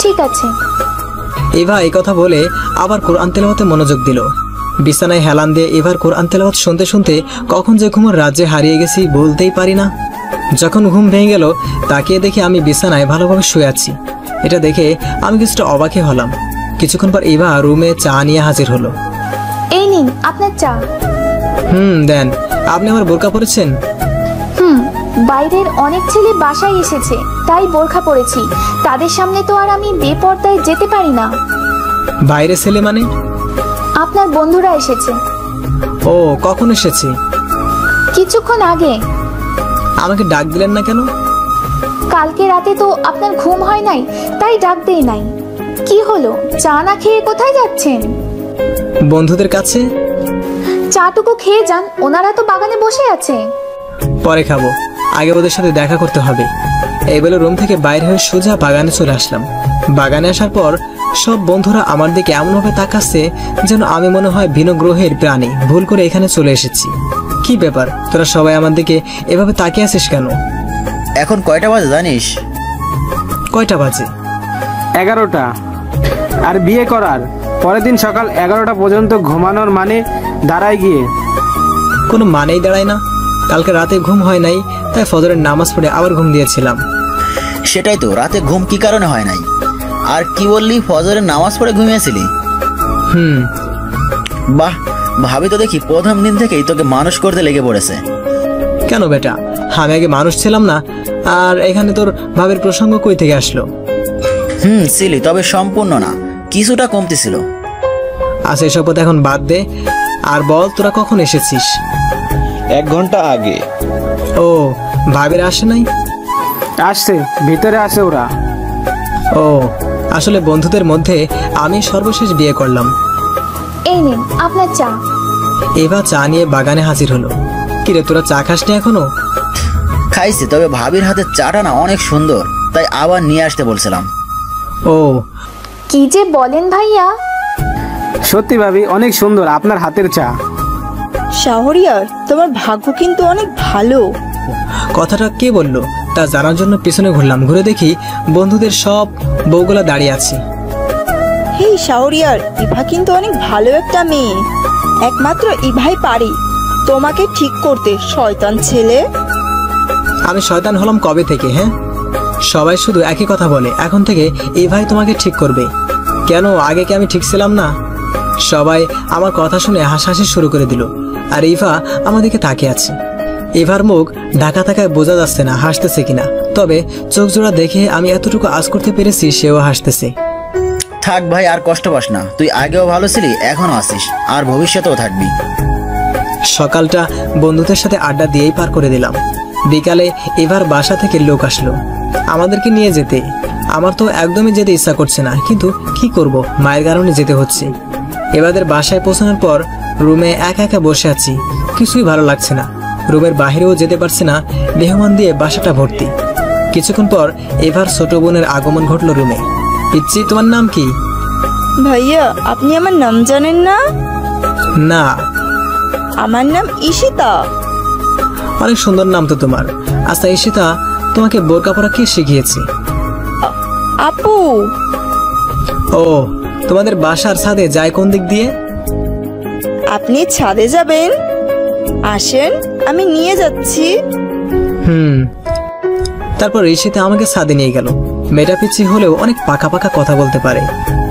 ঠিক আছে। ইভা এই কথা বলে আবার কোরআন তেলাওয়াতে মনোযোগ দিল। বিছানায় হেলান দিয়ে ইভার কোরআন তেলাওয়াত শুনতে শুনতে কখন যে ঘুমের রাজ্যে হারিয়ে গেছি বলতেই পারি না। যখন ঘুম ভেঙে গেল তাকিয়ে দেখে আমি বিছানায় ভালোভাবে শুয়ে আছি। এটা দেখে আমি কিছুটা অবাকই হলাম। কিছুক্ষণ পর ইভা রুমে চা নিয়ে হাজির হলো। এই নিন আপনার চা। দেন। আপনি আমার বোরকা পরেছেন? বাইরের অনেক ছেলে বাসায় এসেছে, তাই বোরখা পরেছি। তাদের সামনে তো আর আমি বেপরদায় যেতে পারি না। বাইরে ছেলে মানে? আপনার বন্ধুরা এসেছে। ও, কখন এসেছে? কিছুক্ষণ আগে। আমাকে ডাক দিলেন না কেন? কালকে রাতে তো আপনার ঘুম হয় নাই, তাই ডাক দেই নাই। কি হলো, চা না খেয়ে কোথায় যাচ্ছেন? বন্ধুদের কাছে। চাটুকু খেয়ে যান, ওনারা তো বাগানে বসে আছে। পরে খাবো, আগে ওদের সাথে দেখা করতে হবে। এই বলে রুম থেকে বাইরে হয়ে সোজা বাগানে চলে আসলাম। বাগানে আসার পর সব বন্ধুরা আমার দিকে এমনভাবে তাকাচ্ছে যেন আমি মনে হয় ভিন্ন গ্রহের প্রাণী, ভুল করে এখানে চলে এসেছি। কি ব্যাপার, তোরা সবাই আমার দিকে এভাবে তাকিয়ে আছিস কেন? এখন কয়টা বাজে জানিস? কয়টা বাজে? 11টা। আর বিয়ে করার পরের দিন সকাল 11টা পর্যন্ত ঘুমানোর মানে দাঁড়ায় গিয়ে? কোনো মানেই দাঁড়ায় না। কালকে রাতে ঘুম হয় নাই, তাই ফজরের নামাজ পড়ে আবার ঘুম দিয়েছিলাম। সেটাই তো, রাতে ঘুম কি কারণে হয় নাই? আর কি বললি, ফজরের নামাজ পড়ে ঘুমিয়েছিলি? বাহ, ভাবি তো দেখি প্রথম দিন থেকেই তোকে মানুষ করতে লেগে পড়েছে। কেন বেটা, আমি আগে মানুষ ছিলাম না? আর এখানে তোর ভাবের প্রসঙ্গ কই থেকে আসলো? ছিলি, তবে সম্পূর্ণ না, কিছুটা কমতি ছিল। আচ্ছা, এসব কথা এখন বাদ দে, আর বল তোরা কখন এসেছিস? 1 ঘন্টা আগে। ও, ভাবির আসে নাই? আসছে, ভিতরে আসে ওরা। ও, আসলে বন্ধুদের মধ্যে আমি সর্বশেষ বিয়ে করলাম। এই নিন আপনার চা। এবার চা নিয়ে বাগানে হাজির হলো। কিরে, তোরা চা খাসনি এখনো? খাইছি, তবে ভাবির হাতের চাটা না অনেক সুন্দর, তাই আবার নিয়ে আসতে বলছিলাম। ও, কি যে বলেন ভাইয়া। সত্যি ভাবি, অনেক সুন্দর আপনার হাতের চা। শাহরিয়ার, তোমার ভাগ্য কিন্তু অনেক ভালো। কথাটা কে বললো তা জানার জন্য পিছনে ঘুরলাম। ঘুরে দেখি বন্ধুদের সব বউগুলা দাঁড়িয়ে আছে। হেই শাহরিয়ার, ইভা কিন্তু অনেক ভালো একটা মেয়ে। একমাত্র ইভাই পারি তোমাকে ঠিক করতে, শয়তান ছেলে। আমি শয়তান হলাম কবে থেকে? হ্যাঁ, সবাই শুধু একই কথা বলে, এখন থেকে ইভাই তোমাকে ঠিক করবে। কেন, আগে কি আমি ঠিক ছিলাম না? সবাই আমার কথা শুনে হাসাহাসি শুরু করে দিল, আর ইভা আমাদেরকে তাকিয়ে আছে। ইভার মুখ ঢাকা থাকায় বোঝা যাচ্ছে না হাসতেছে কিনা, তবে চোখ জোড়া দেখে আমি এতটুকু আজ করতে পেরেছি সেও হাসতেছে। থাক ভাই, আর কষ্ট পাস না, তুই আগেও ভালো ছিলি, এখনো আছিস, আর ভবিষ্যতেও থাকবি। সকালটা বন্ধুদের সাথে আড্ডা দিয়েই পার করে দিলাম। বিকালে এবার বাসা থেকে লোক আসলো আমাদেরকে নিয়ে যেতে। আমার তো একদমই যেতে ইচ্ছা করছে না, কিন্তু কি করব, মায়ের কারণে যেতে হচ্ছে। এবাদের বাসায় পৌঁছানোর পর রুমে একা একা বসে আছি, কিছুই ভালো লাগছে না। রুমের বাহিরেও যেতে পারছি না, মেহমান দিয়ে বাসাটা ভর্তি। কিছুক্ষণ পর এবার ছোট বোনের আগমন ঘটলো রুমে। পিচ্ছি, তোমার নাম কি? ভাইয়া, আপনি আমার নাম জানেন না? না। আমার নাম ঈশিতা। অনেক সুন্দর নাম তো তোমার। আচ্ছা ঈশিতা, তোমাকে বোরকা পরা কে শিখিয়েছে? আপু। ও, তোমাদের বাসার ছাদে যায় কোন দিক দিয়ে? আপনি ছাদে যাবেন? আসেন, আমি নিয়ে যাচ্ছি। তারপর ঈশিতা আমাকে ছাদে নিয়ে গেল। মেয়েটা পিচ্ছি হলেও অনেক পাকা পাকা কথা বলতে পারে।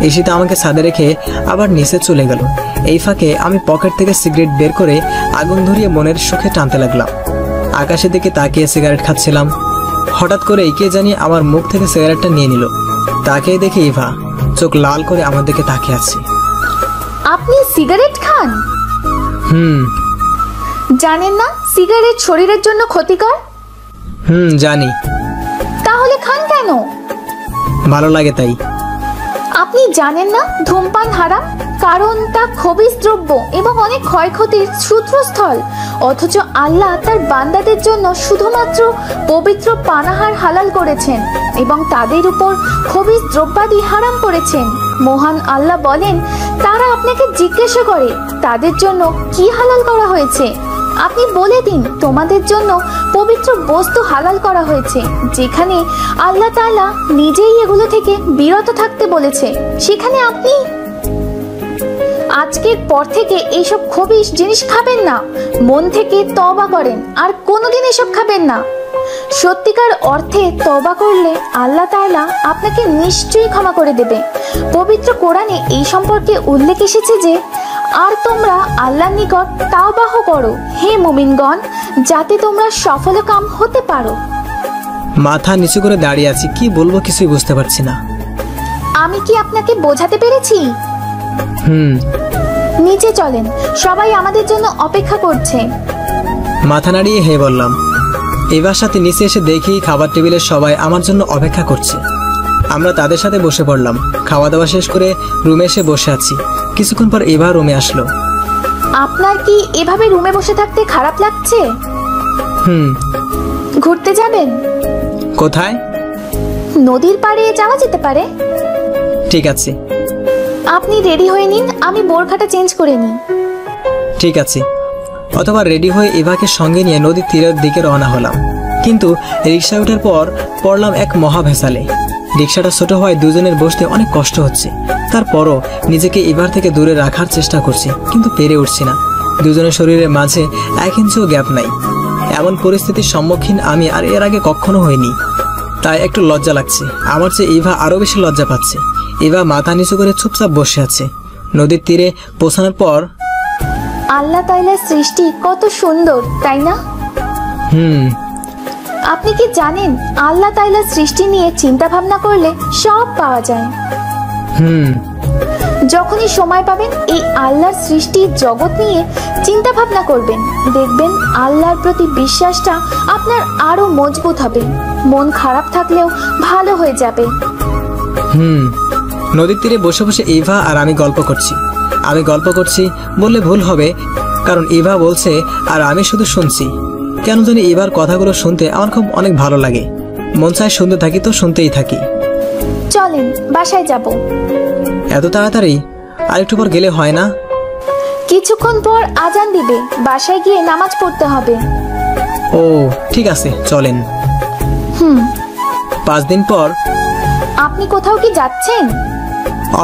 ঈশিতা আমাকে ছাদে রেখে আবার নিচে চলে গেল। এই ফাঁকে আমি পকেট থেকে সিগারেট বের করে আগুন ধরিয়ে মনের সুখে টানতে লাগলাম। আকাশের দিকে তাকিয়ে সিগারেট খাচ্ছিলাম। হঠাৎ করে কে জানি আমার মুখ থেকে সিগারেটটা নিয়ে নিল। তাকিয়ে দেখে ইভা চোখ লাল করে আমার দিকে তাকিয়ে আছে। আপনি সিগারেট খান? জানেন না সিগারেট শরীরের জন্য ক্ষতিকর? জানি। তাহলে খান কেন? ভালো লাগে তাই। আপনি জানেন না ধূমপান হারাম, কারণ তা খবিস দ্রব্য এবং অনেক ক্ষয়ক্ষতির সূত্রস্থল। অথচ আল্লাহ তার বান্দাদের জন্য শুধুমাত্র পবিত্র পানাহার হালাল করেছেন এবং তাদের উপর খবিস দ্রব্যাদি হারাম করেছেন। মহান আল্লাহ বলেন, তারা আপনাকে জিজ্ঞাসা করে তাদের জন্য কি হালাল করা হয়েছে। আপনি বলে দিন তোমাদের জন্য পবিত্র বস্তু হালাল করা হয়েছে, যেখানে আল্লাহ তাআলা নিজেই এগুলো থেকে বিরত থাকতে বলেছে। সেখানে আপনি আজকের পর থেকে এইসব খবিশ জিনিস খাবেন না। মন থেকে তওবা করেন আর কোনোদিন এসব খাবেন না। সত্যিকার অর্থে তওবা করলে আল্লাহ তাআলা আপনাকে নিশ্চয়ই ক্ষমা করে দেবে। পবিত্র কোরআনে এই সম্পর্কে উল্লেখ এসেছে যে, আর তোমরা আল্লাহর নিকট তাওবাহ করো হে মুমিনগণ, যাতে তোমরা সফলকাম হতে পারো। মাথা নিচু করে দাঁড়িয়ে আছি, কি বলবো কিছুই বুঝতে পারছি না। আমি কি আপনাকে বোঝাতে পেরেছি? নিচে চলেন, সবাই আমাদের জন্য অপেক্ষা করছে। মাথা নাড়িয়ে হে বললাম। এবার সাথে নিচে এসে দেখি খাবার টেবিলের সবাই আমার জন্য অপেক্ষা করছে। আমরা তাদের সাথে বসে পড়লাম। খাওয়া দাওয়া শেষ করে রুমে এসে বসে আছি। কিছুক্ষণ পর এবার রুমে আসলো। আপনার কি এভাবে রুমে বসে থাকতে খারাপ লাগছে? ঘুরতে যাবেন? কোথায়? নদীর পাড়ে যাওয়া যেতে পারে। ঠিক আছে। আপনি রেডি হয়ে নিন, আমি বোরখাটা চেঞ্জ করে নিই। ঠিক আছে। অথবা রেডি হয়ে এভাকে সঙ্গে নিয়ে নদীর তীরের দিকে রওনা হলাম। কিন্তু রিক্সায় ওঠার পর পড়লাম এক মহা ভেসালে। রিক্সাটা ছোট হওয়ায় দুজনের বসতে অনেক কষ্ট হচ্ছে। তারপরও নিজেকে এবার থেকে দূরে রাখার চেষ্টা করছি, কিন্তু পেরে উঠছি না। দুজনের শরীরের মাঝে 1 ইঞ্চিও গ্যাপ নাই। এমন পরিস্থিতির সম্মুখীন আমি আর এর আগে কখনো হইনি, তাই একটু লজ্জা লাগছে। আমার চেয়ে ইভা আরো বেশি লজ্জা পাচ্ছে। ইভা মাথা নিচু করে চুপচাপ বসে আছে। নদীর তীরে পৌঁছানোর পর, আল্লাহ তাআলার সৃষ্টি কত সুন্দর, তাই না? আপনি কি জানেন আল্লাহ তাআলার সৃষ্টি নিয়ে চিন্তা ভাবনা করলে সব পাওয়া যায়। যখনই সময় পাবেন এই আল্লাহর সৃষ্টির জগৎ নিয়ে চিন্তা ভাবনা করবেন, দেখবেন আল্লাহর প্রতি বিশ্বাসটা আপনার আরো মজবুত হবে। মন খারাপ থাকলেও ভালো হয়ে যাবে। নদীর তীরে বসে বসে ইভা আর আমি গল্প করছি। আমি গল্প করছি বললে ভুল হবে, কারণ ইভা বলছে আর আমি শুধু শুনছি। কেন জানি এবার কথাগুলো শুনতে আমার খুব অনেক ভালো লাগে। মন চায় শুনতে থাকি তো শুনতেই থাকি। চলেন বাসায় যাব। এত তাড়াতাড়ি? আর একটু পর গেলে হয় না? কিছুক্ষণ পর আজান দিবে, বাসায় গিয়ে নামাজ পড়তে হবে। ও ঠিক আছে, চলেন। 5 দিন পর। আপনি কোথাও কি যাচ্ছেন?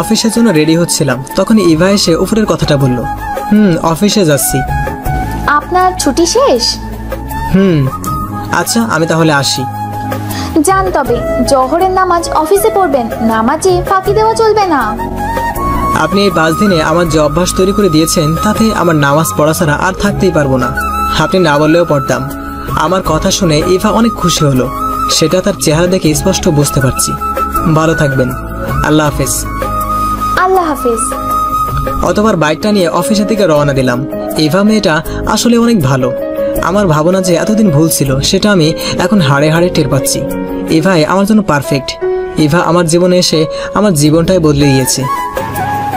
অফিসের জন্য রেডি হচ্ছিলাম, তখন ইভা এসে উপরের কথাটা বলল। অফিসে যাচ্ছি। আপনার ছুটি শেষ? আচ্ছা, আমি তাহলে আসি। যান, তবে জোহরের নামাজ অফিসে পড়বেন, নামাজে ফাঁকি দেওয়া চলবে না। আপনি এই 5 দিনে আমার যে অভ্যাস তৈরি করে দিয়েছেন, তাতে আমার নামাজ পড়া ছাড়া আর থাকতেই পারবো না। আপনি না বললেও পড়তাম। আমার কথা শুনে ইভা অনেক খুশি হলো, সেটা তার চেহারা দেখে স্পষ্ট বুঝতে পারছি। ভালো থাকবেন। আল্লাহ হাফেজ। আল্লাহ হাফেজ। অতবার বাইকটা নিয়ে অফিসের দিকে রওনা দিলাম। ইভা মেয়েটা আসলে অনেক ভালো। আমার ভাবনা যে এতদিন ভুল ছিল, সেটা আমি এখন হাড়ে হাড়ে টের পাচ্ছি। ইভাই আমার জন্য পারফেক্ট। ইভা আমার জীবনে এসে আমার জীবনটাই বদলে দিয়েছে।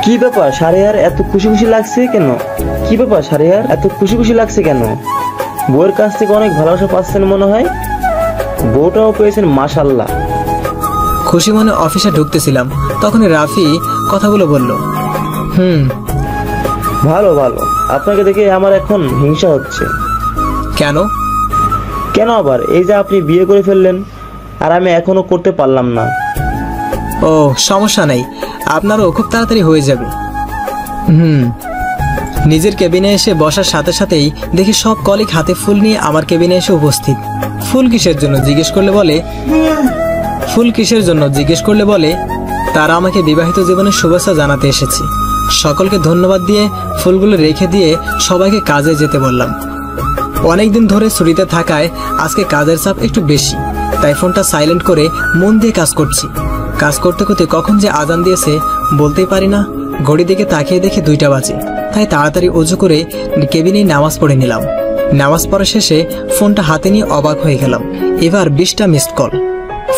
কি ব্যাপার শাহরিয়ার, এত খুশি খুশি লাগছে কেন? কি ব্যাপার শাহরিয়ার, এত খুশি খুশি লাগছে কেন? বউয়ের কাছ থেকে অনেক ভালোবাসা পাচ্ছেন মনে হয়। বউটাও পেয়েছেন মাশাআল্লাহ। খুশি মনে অফিসে ঢুকতেছিলাম, তখনই রাফি কথাগুলো বলল। ভালো ভালো, আপনাকে দেখে আমার এখন হিংসা হচ্ছে। কেন? কেন আবার? এই যে আপনি বিয়ে করে ফেললেন, আর আমি এখনো করতে পারলাম না। ও সমস্যা নাই, আপনারও খুব তাড়াতাড়ি হয়ে যাবে। নিজের কেবিনে এসে বসার সাথে সাথেই দেখি সব কলিগ হাতে ফুল নিয়ে আমার কেবিনে এসে উপস্থিত। ফুল কিসের জন্য জিজ্ঞেস করলে বলে তারা আমাকে বিবাহিত জীবনের শুভেচ্ছা জানাতে এসেছি। সকলকে ধন্যবাদ দিয়ে ফুলগুলো রেখে দিয়ে সবাইকে কাজে যেতে বললাম। অনেকদিন ধরে ছুটিতে থাকায় আজকে কাজের চাপ একটু বেশি, তাই ফোনটা সাইলেন্ট করে মন দিয়ে কাজ করছি। কাজ করতে করতে কখন যে আজান দিয়েছে বলতেই পারি না। ঘড়ি দিকে তাকিয়ে দেখে 2টা বাজে, তাই তাড়াতাড়ি অজু করে কেবিনে নামাজ পড়ে নিলাম। নামাজ পড়া শেষে ফোনটা হাতে নিয়ে অবাক হয়ে গেলাম। এবার 20টা মিসড কল।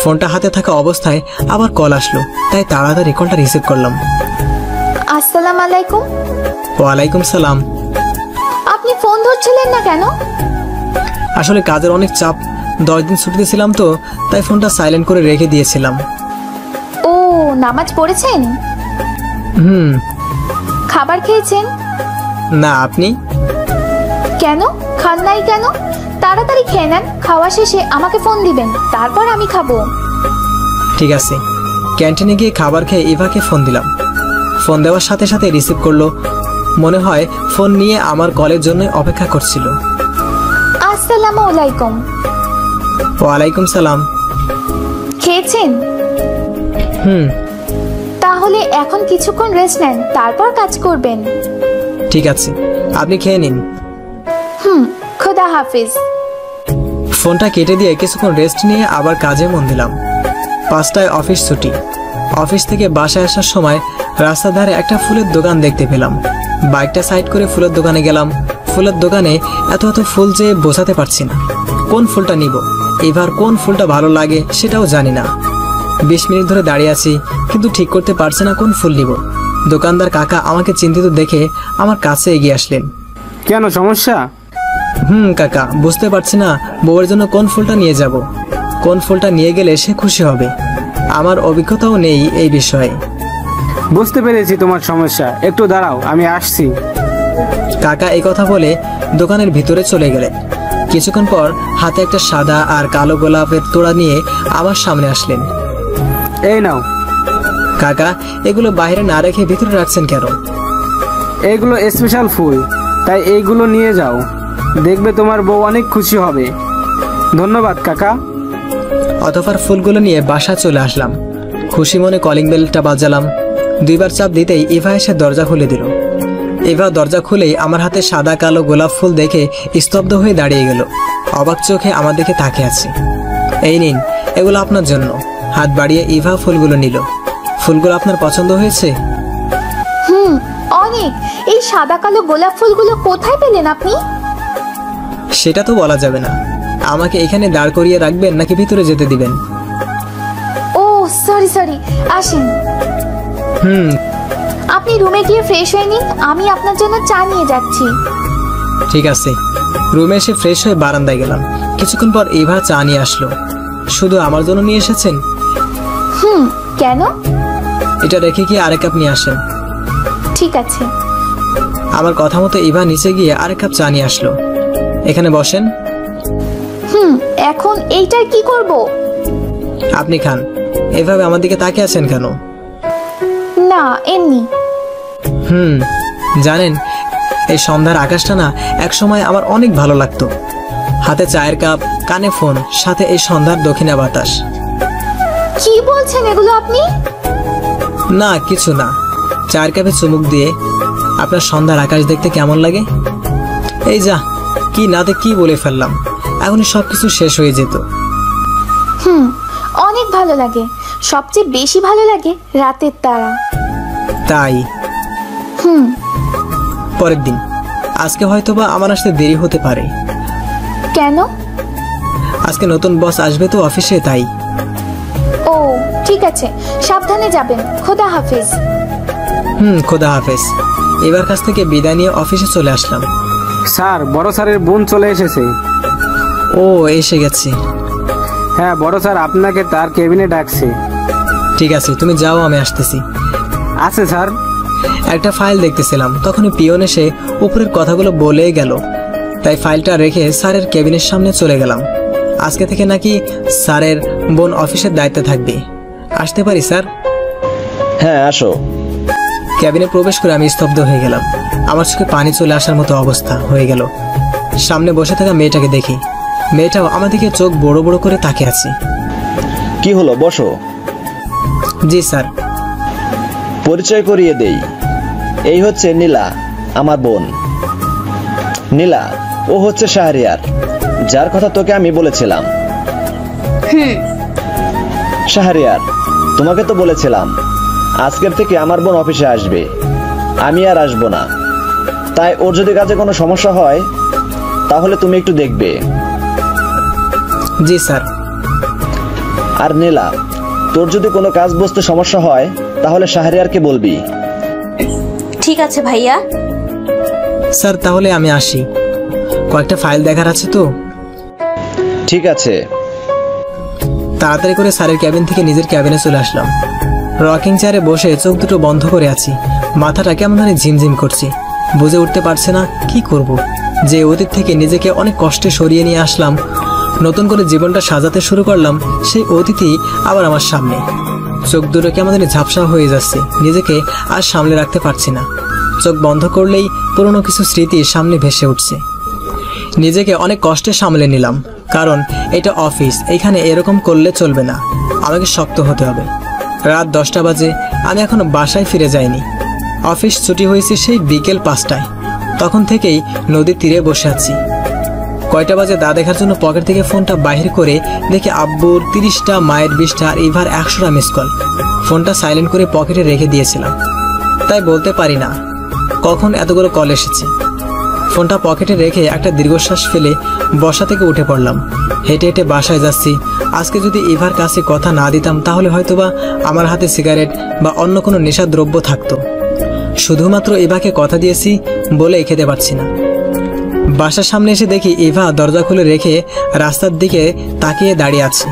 ফোনটা হাতে থাকা অবস্থায় আবার কল আসলো, তাই তাড়াতাড়ি কলটা রিসিভ করলাম। আসসালামু আলাইকুম। ওয়ালাইকুম সালাম। আপনি ফোন ধরছিলেন না কেন? আসলে কাজের অনেক চাপ, 10 দিন ছুটিতে ছিলাম তো, তাই ফোনটা সাইলেন্ট করে রেখে দিয়েছিলাম। ও, নামাজ পড়েছেন? খাবার খেয়েছেন? না, আপনি? কেন খান নাই কেন? তাড়াতাড়ি খেয়ে নেন, খাওয়া শেষে আমাকে ফোন দিবেন, তারপর আমি খাবো। ঠিক আছে। ক্যান্টিনে গিয়ে খাবার খেয়ে ইভাকে ফোন দিলাম। ফোন দেওয়ার সাথে সাথে রিসিভ করলো। মনে হয় ফোন নিয়ে আমার কলের জন্য অপেক্ষা করছিল। আসসালামু আলাইকুম। ওয়ালাইকুম সালাম। খেয়েছেন? তাহলে এখন কিছুক্ষণ রেস্ট নেন, তারপর কাজ করবেন। ঠিক আছে, আপনি খেয়ে নিন। খোদা হাফিজ। ফোনটা কেটে দিয়ে কিছুক্ষণ রেস্ট নিয়ে আবার কাজে মন দিলাম। 5টায় অফিস ছুটি। অফিস থেকে বাসায় আসার সময় রাস্তার ধারে একটা ফুলের দোকান দেখতে পেলাম। বাইকটা সাইড করে ফুলের দোকানে গেলাম। ফুলের দোকানে এত ফুল যে বোঝাতে পারছি না। কোন ফুলটা নিব, এবার কোন ফুলটা ভালো লাগে সেটাও জানি না। 20 মিনিট ধরে দাঁড়িয়ে আছি, কিন্তু ঠিক করতে পারছি না কোন ফুল নিব। দোকানদার কাকা আমাকে চিন্তিত দেখে আমার কাছে এগিয়ে আসলেন। কেন, সমস্যা? কাকা, বুঝতে পারছি না বউয়ের জন্য কোন ফুলটা নিয়ে যাব। কোন ফুলটা নিয়ে গেলে সে খুশি হবে। আমার অভিজ্ঞতাও নেই এই বিষয়ে। বুঝতে পেরেছি তোমার সমস্যা, একটু দাঁড়াও, আমি আসছি। কাকা এই কথা বলে দোকানের ভিতরে চলে গেলেন। কিছুক্ষণ পর হাতে একটা সাদা আর কালো গোলাপের তোড়া নিয়ে আমার সামনে আসলেন। এই নাও। কাকা, এগুলো বাইরে না রেখে ভিতরে রাখছেন কেন? এগুলো স্পেশাল ফুল, তাই এইগুলো নিয়ে যাও, দেখবে তোমার বউ অনেক খুশি হবে। ধন্যবাদ কাকা। অতঃপর ফুলগুলো নিয়ে বাসা চলে আসলাম। খুশি মনে কলিং বেলটা বাজালাম। 2বার চাপ দিতেই ইভা এসে দরজা খুলে দিল। ইভা দরজা খুলেই আমার হাতে সাদা কালো গোলাপ ফুল দেখে স্তব্ধ হয়ে দাঁড়িয়ে গেল। অবাক চোখে আমার দিকে তাকিয়ে আছে। এই নিন, এগুলো আপনার জন্য। হাত বাড়িয়ে ইভা ফুলগুলো নিল। ফুলগুলো আপনার পছন্দ হয়েছে? অনেক। এই সাদা কালো গোলাপ ফুলগুলো কোথায় পেলেন আপনি? সেটা তো বলা যাবে না। আমাকে এখানে দাঁড় করিয়ে রাখবেন নাকি ভিতরে যেতে দিবেন? ও সরি, আসেন। আপনি রুমে গিয়ে ফ্রেশ হয়ে নিন, আমি আপনার জন্য চা নিয়ে যাচ্ছি। ঠিক আছে। রুমে এসে ফ্রেশ হয়ে বারান্দায় গেলাম। কিছুক্ষণ পর ইভা চা নিয়ে আসলো। শুধু আমার জন্য নিয়ে এসেছেন? কেন? এটা রেখে কি আরেক কাপ নিয়ে আসেন। ঠিক আছে। আমার কথা মতো ইভা নিচে গিয়ে আরেক কাপ চা নিয়ে আসলো। এখানে বসেন। এখন এইটার কি করব? আপনি খান। এভাবে আমার দিকে তাকিয়ে আছেন কেন? না, এমনি। জানেন, এই সন্ধ্যার আকাশটা না একসময় আমার অনেক ভালো লাগতো। হাতে চায়ের কাপ, কানে ফোন, সাথে এই সন্ধ্যার দক্ষিণা বাতাস। কি বলছেন এগুলো আপনি? না, কিছু না। চায়ের কাপে চুমুক দিয়ে আপনার সন্ধ্যার আকাশ দেখতে কেমন লাগে? এই যা, কি নাতে কি বলে ফেললাম। এখনই সবকিছু শেষ হয়ে যেত। অনেক ভালো লাগে। সবচেয়ে বেশি ভালো লাগে রাতের তারা। তাই? পরের দিন। আজকে হয়তোবা আমার আসতে দেরি হতে পারে। কেন? আজকে নতুন বস আসবে তো অফিসে, তাই। ও ঠিক আছে, সাবধানে যাবেন। খোদা হাফেজ। খোদা হাফেজ। এবার কাছ থেকে বিদায় নিয়ে অফিসে চলে আসলাম। স্যার, বড় স্যারের বোন চলে এসেছে। ও, এসে গেছে? হ্যাঁ, বড় স্যার আপনাকে তার কেবিনে ডাকছে। ঠিক আছে, তুমি যাও, আমি আসতেছি। আছে স্যার। একটা ফাইল দেখতেছিলাম, তখনই পিয়ন এসে উপরের কথাগুলো বলেই গেল। তাই ফাইলটা রেখে স্যারের কেবিনের সামনে চলে গেলাম। আজকে থেকে নাকি স্যারের বোন অফিসের দায়িত্বে থাকবে। আসতে পারি স্যার? হ্যাঁ, আসো। ক্যাবিনে প্রবেশ করে আমি স্তব্ধ হয়ে গেলাম। আমার চোখে পানি চলে আসার মতো অবস্থা হয়ে গেল। সামনে বসে থাকা মেয়েটাকে দেখি। মেয়েটাও আমাদেরকে চোখ বড় বড় করে তাকিয়ে আছে। কি হলো, বসো। জি স্যার। পরিচয় করিয়ে দেই, এই হচ্ছে নীলা, আমার বোন। নীলা, ও হচ্ছে শাহরিয়ার, যার কথা তোকে আমি বলেছিলাম। শাহরিয়ার, তোমাকে তো বলেছিলাম আজকের থেকে আমার বোন অফিসে আসবে, আমি আর আসবো না। তাই ওর যদি কাজে কোনো সমস্যা হয় তাহলে তুমি একটু দেখবে। জি স্যার। আর নীলা, তোর যদি কোনো কাজ বুঝতে সমস্যা হয় তাহলে শাহরিয়ারকে বলবি। ঠিক আছে ভাইয়া। স্যার তাহলে আমি আসি, কয়েকটা ফাইল দেখার আছে তো। ঠিক আছে। তাড়াতাড়ি করে স্যারের ক্যাবিন থেকে নিজের ক্যাবিনে চলে আসলাম। রকিং চেয়ারে বসে চোখ দুটো বন্ধ করে আছি, মাথাটা কেমন ধরে ঝিমঝিম করছে, বুঝে উঠতে পারছে না কি করব। যে অতীত থেকে নিজেকে অনেক কষ্টে সরিয়ে নিয়ে আসলাম, নতুন করে জীবনটা সাজাতে শুরু করলাম, সেই অতিথি আবার আমার সামনে। চোখ দুটো কেমন ধরে ঝাপসা হয়ে যাচ্ছে, নিজেকে আর সামলে রাখতে পারছি না। চোখ বন্ধ করলেই পুরনো কিছু স্মৃতি সামনে ভেসে উঠছে। নিজেকে অনেক কষ্টে সামলে নিলাম, কারণ এটা অফিস, এখানে এরকম করলে চলবে না, আমাকে শক্ত হতে হবে। রাত 10টা বাজে, আমি এখনো বাসায় ফিরে যাইনি। অফিস ছুটি হয়েছে সেই বিকেল 5টায়, তখন থেকেই নদীর তীরে বসে আছি। কয়টা বাজে দা দেখার জন্য পকেট থেকে ফোনটা বাহির করে দেখি আব্বুর 30টা, মায়ের 20টা আর ইভার 100টা মিস কল। ফোনটা সাইলেন্ট করে পকেটে রেখে দিয়েছিলাম, তাই বলতে পারি না কখন এতগুলো কল এসেছে। ফোনটা পকেটে রেখে একটা দীর্ঘশ্বাস ফেলে বসা থেকে উঠে পড়লাম। হেঁটে হেঁটে বাসায় যাচ্ছি। আজকে যদি ইভার কাছে কথা না দিতাম তাহলে হয়তোবা আমার হাতে সিগারেট বা অন্য কোনো নেশাদ্রব্য থাকতো। শুধুমাত্র ইভাকে কথা দিয়েছি বলেই খেতে পারছি না। বাসার সামনে এসে দেখি ইভা দরজা খুলে রেখে রাস্তার দিকে তাকিয়ে দাঁড়িয়ে আছে।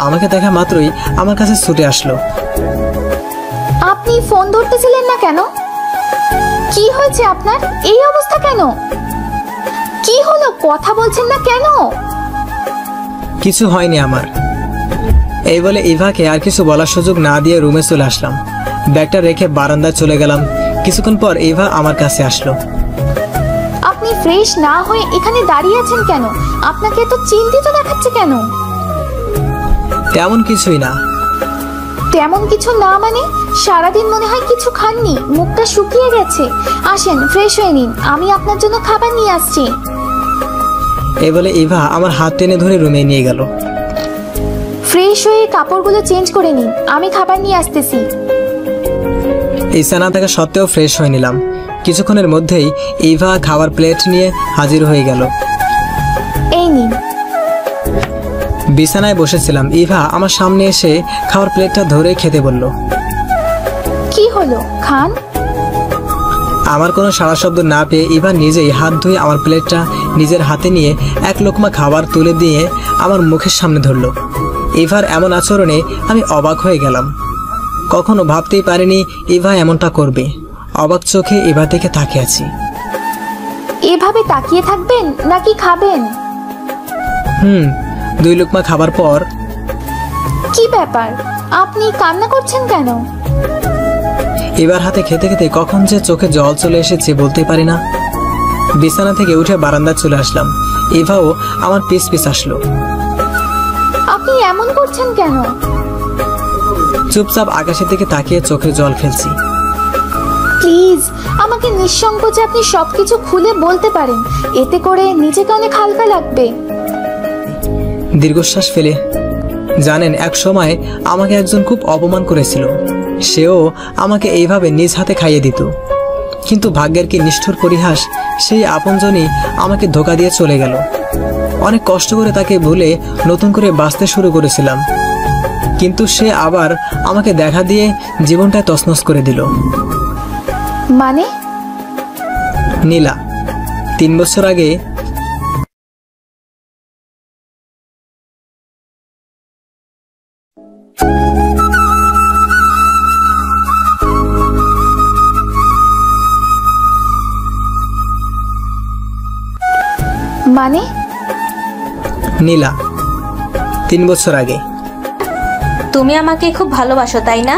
আমাকে দেখা মাত্রই আমার কাছে ছুটে আসলো। আপনি ফোন ধরতেছিলেন না কেন? কি হয়েছে আপনার? এই অবস্থা কেন? কি হলো, কথা বলছেন না কেন? কিছু হয়নি আমার। এই বলে ইভাকে আর কিছু বলার সুযোগ না দিয়ে রুমে চলে আসলাম। ব্যাগটা রেখে বারান্দায় চলে গেলাম। কিছুক্ষণ পর ইভা আমার কাছে আসলো। আপনি ফ্রেশ না হয়ে এখানে দাঁড়িয়ে আছেন কেন? আপনাকে এত চিন্তিত দেখাচ্ছে কেন? তেমন কিছুই না। তেমন কিছু না মানে? সারাদিন মনে হয় কিছু খাননি, মুখটা শুকিয়ে গেছে। আসেন, ফ্রেশ হয়ে নিন, আমি আপনার জন্য খাবার নিয়ে আসছি। এই বলে ইভা আমার হাত টেনে ধরে রুমে নিয়ে গেল। ফ্রেশ হয়ে কাপড়গুলো চেঞ্জ করে নিন, আমি খাবার নিয়ে আসতেছি। ইচ্ছা না থাকা সত্ত্বেও ফ্রেশ হয়ে নিলাম। কিছুক্ষণের মধ্যেই ইভা খাবার প্লেট নিয়ে হাজির হয়ে গেল। এই নিন। বিছানায় বসেছিলাম, ইভা আমার সামনে এসে খাবার প্লেটটা ধরে খেতে বলল। কি হলো, খান। আমার কোনো সাড়া শব্দ না পেয়ে ইভা নিজেই হাত ধুয়ে আমার প্লেটটা নিজের হাতে নিয়ে এক লোকমা খাবার তুলে দিয়ে আমার মুখের সামনে ধরলো। ইভার এমন আচরণে আমি অবাক হয়ে গেলাম। কখনো ভাবতেই পারিনি ইভা এমনটা করবে। অবাক চোখে ইভা থেকে তাকিয়ে আছি। এভাবে তাকিয়ে থাকবেন নাকি খাবেন? 2 লোকমা খাবার পর। কি ব্যাপার, আপনি কান্না করছেন কেন? এবার হাতে খেতে খেতে কখন যে চোখে জল চলে এসেছে বলতে পারি না। বিছানা থেকে উঠে বারান্দায় চলে আসলাম। ইভাও আমার পিছ পিছ আসলো। আপনি এমন করছেন কেন? চুপচাপ আকাশের দিকে তাকিয়ে চোখে জল ফেলছি। প্লিজ আমাকে নিঃসংকোচে আপনি সবকিছু খুলে বলতে পারেন, এতে করে নিজেকে অনেক হালকা লাগবে। দীর্ঘশ্বাস ফেলে, জানেন এক সময় আমাকে একজন খুব অপমান করেছিল। সেও আমাকে এইভাবে নিজ হাতে খাইয়ে দিত, কিন্তু ভাগ্যের কি নিষ্ঠুর পরিহাস, সেই আপনজনই আমাকে ধোকা দিয়ে চলে গেল। অনেক কষ্ট করে তাকে ভুলে নতুন করে বাঁচতে শুরু করেছিলাম, কিন্তু সে আবার আমাকে দেখা দিয়ে জীবনটা তছনছ করে দিল। মানে? নীলা 3 বছর আগে মানে? নীলা 3 বছর আগে। তুমি আমাকে খুব ভালোবাসো তাই না?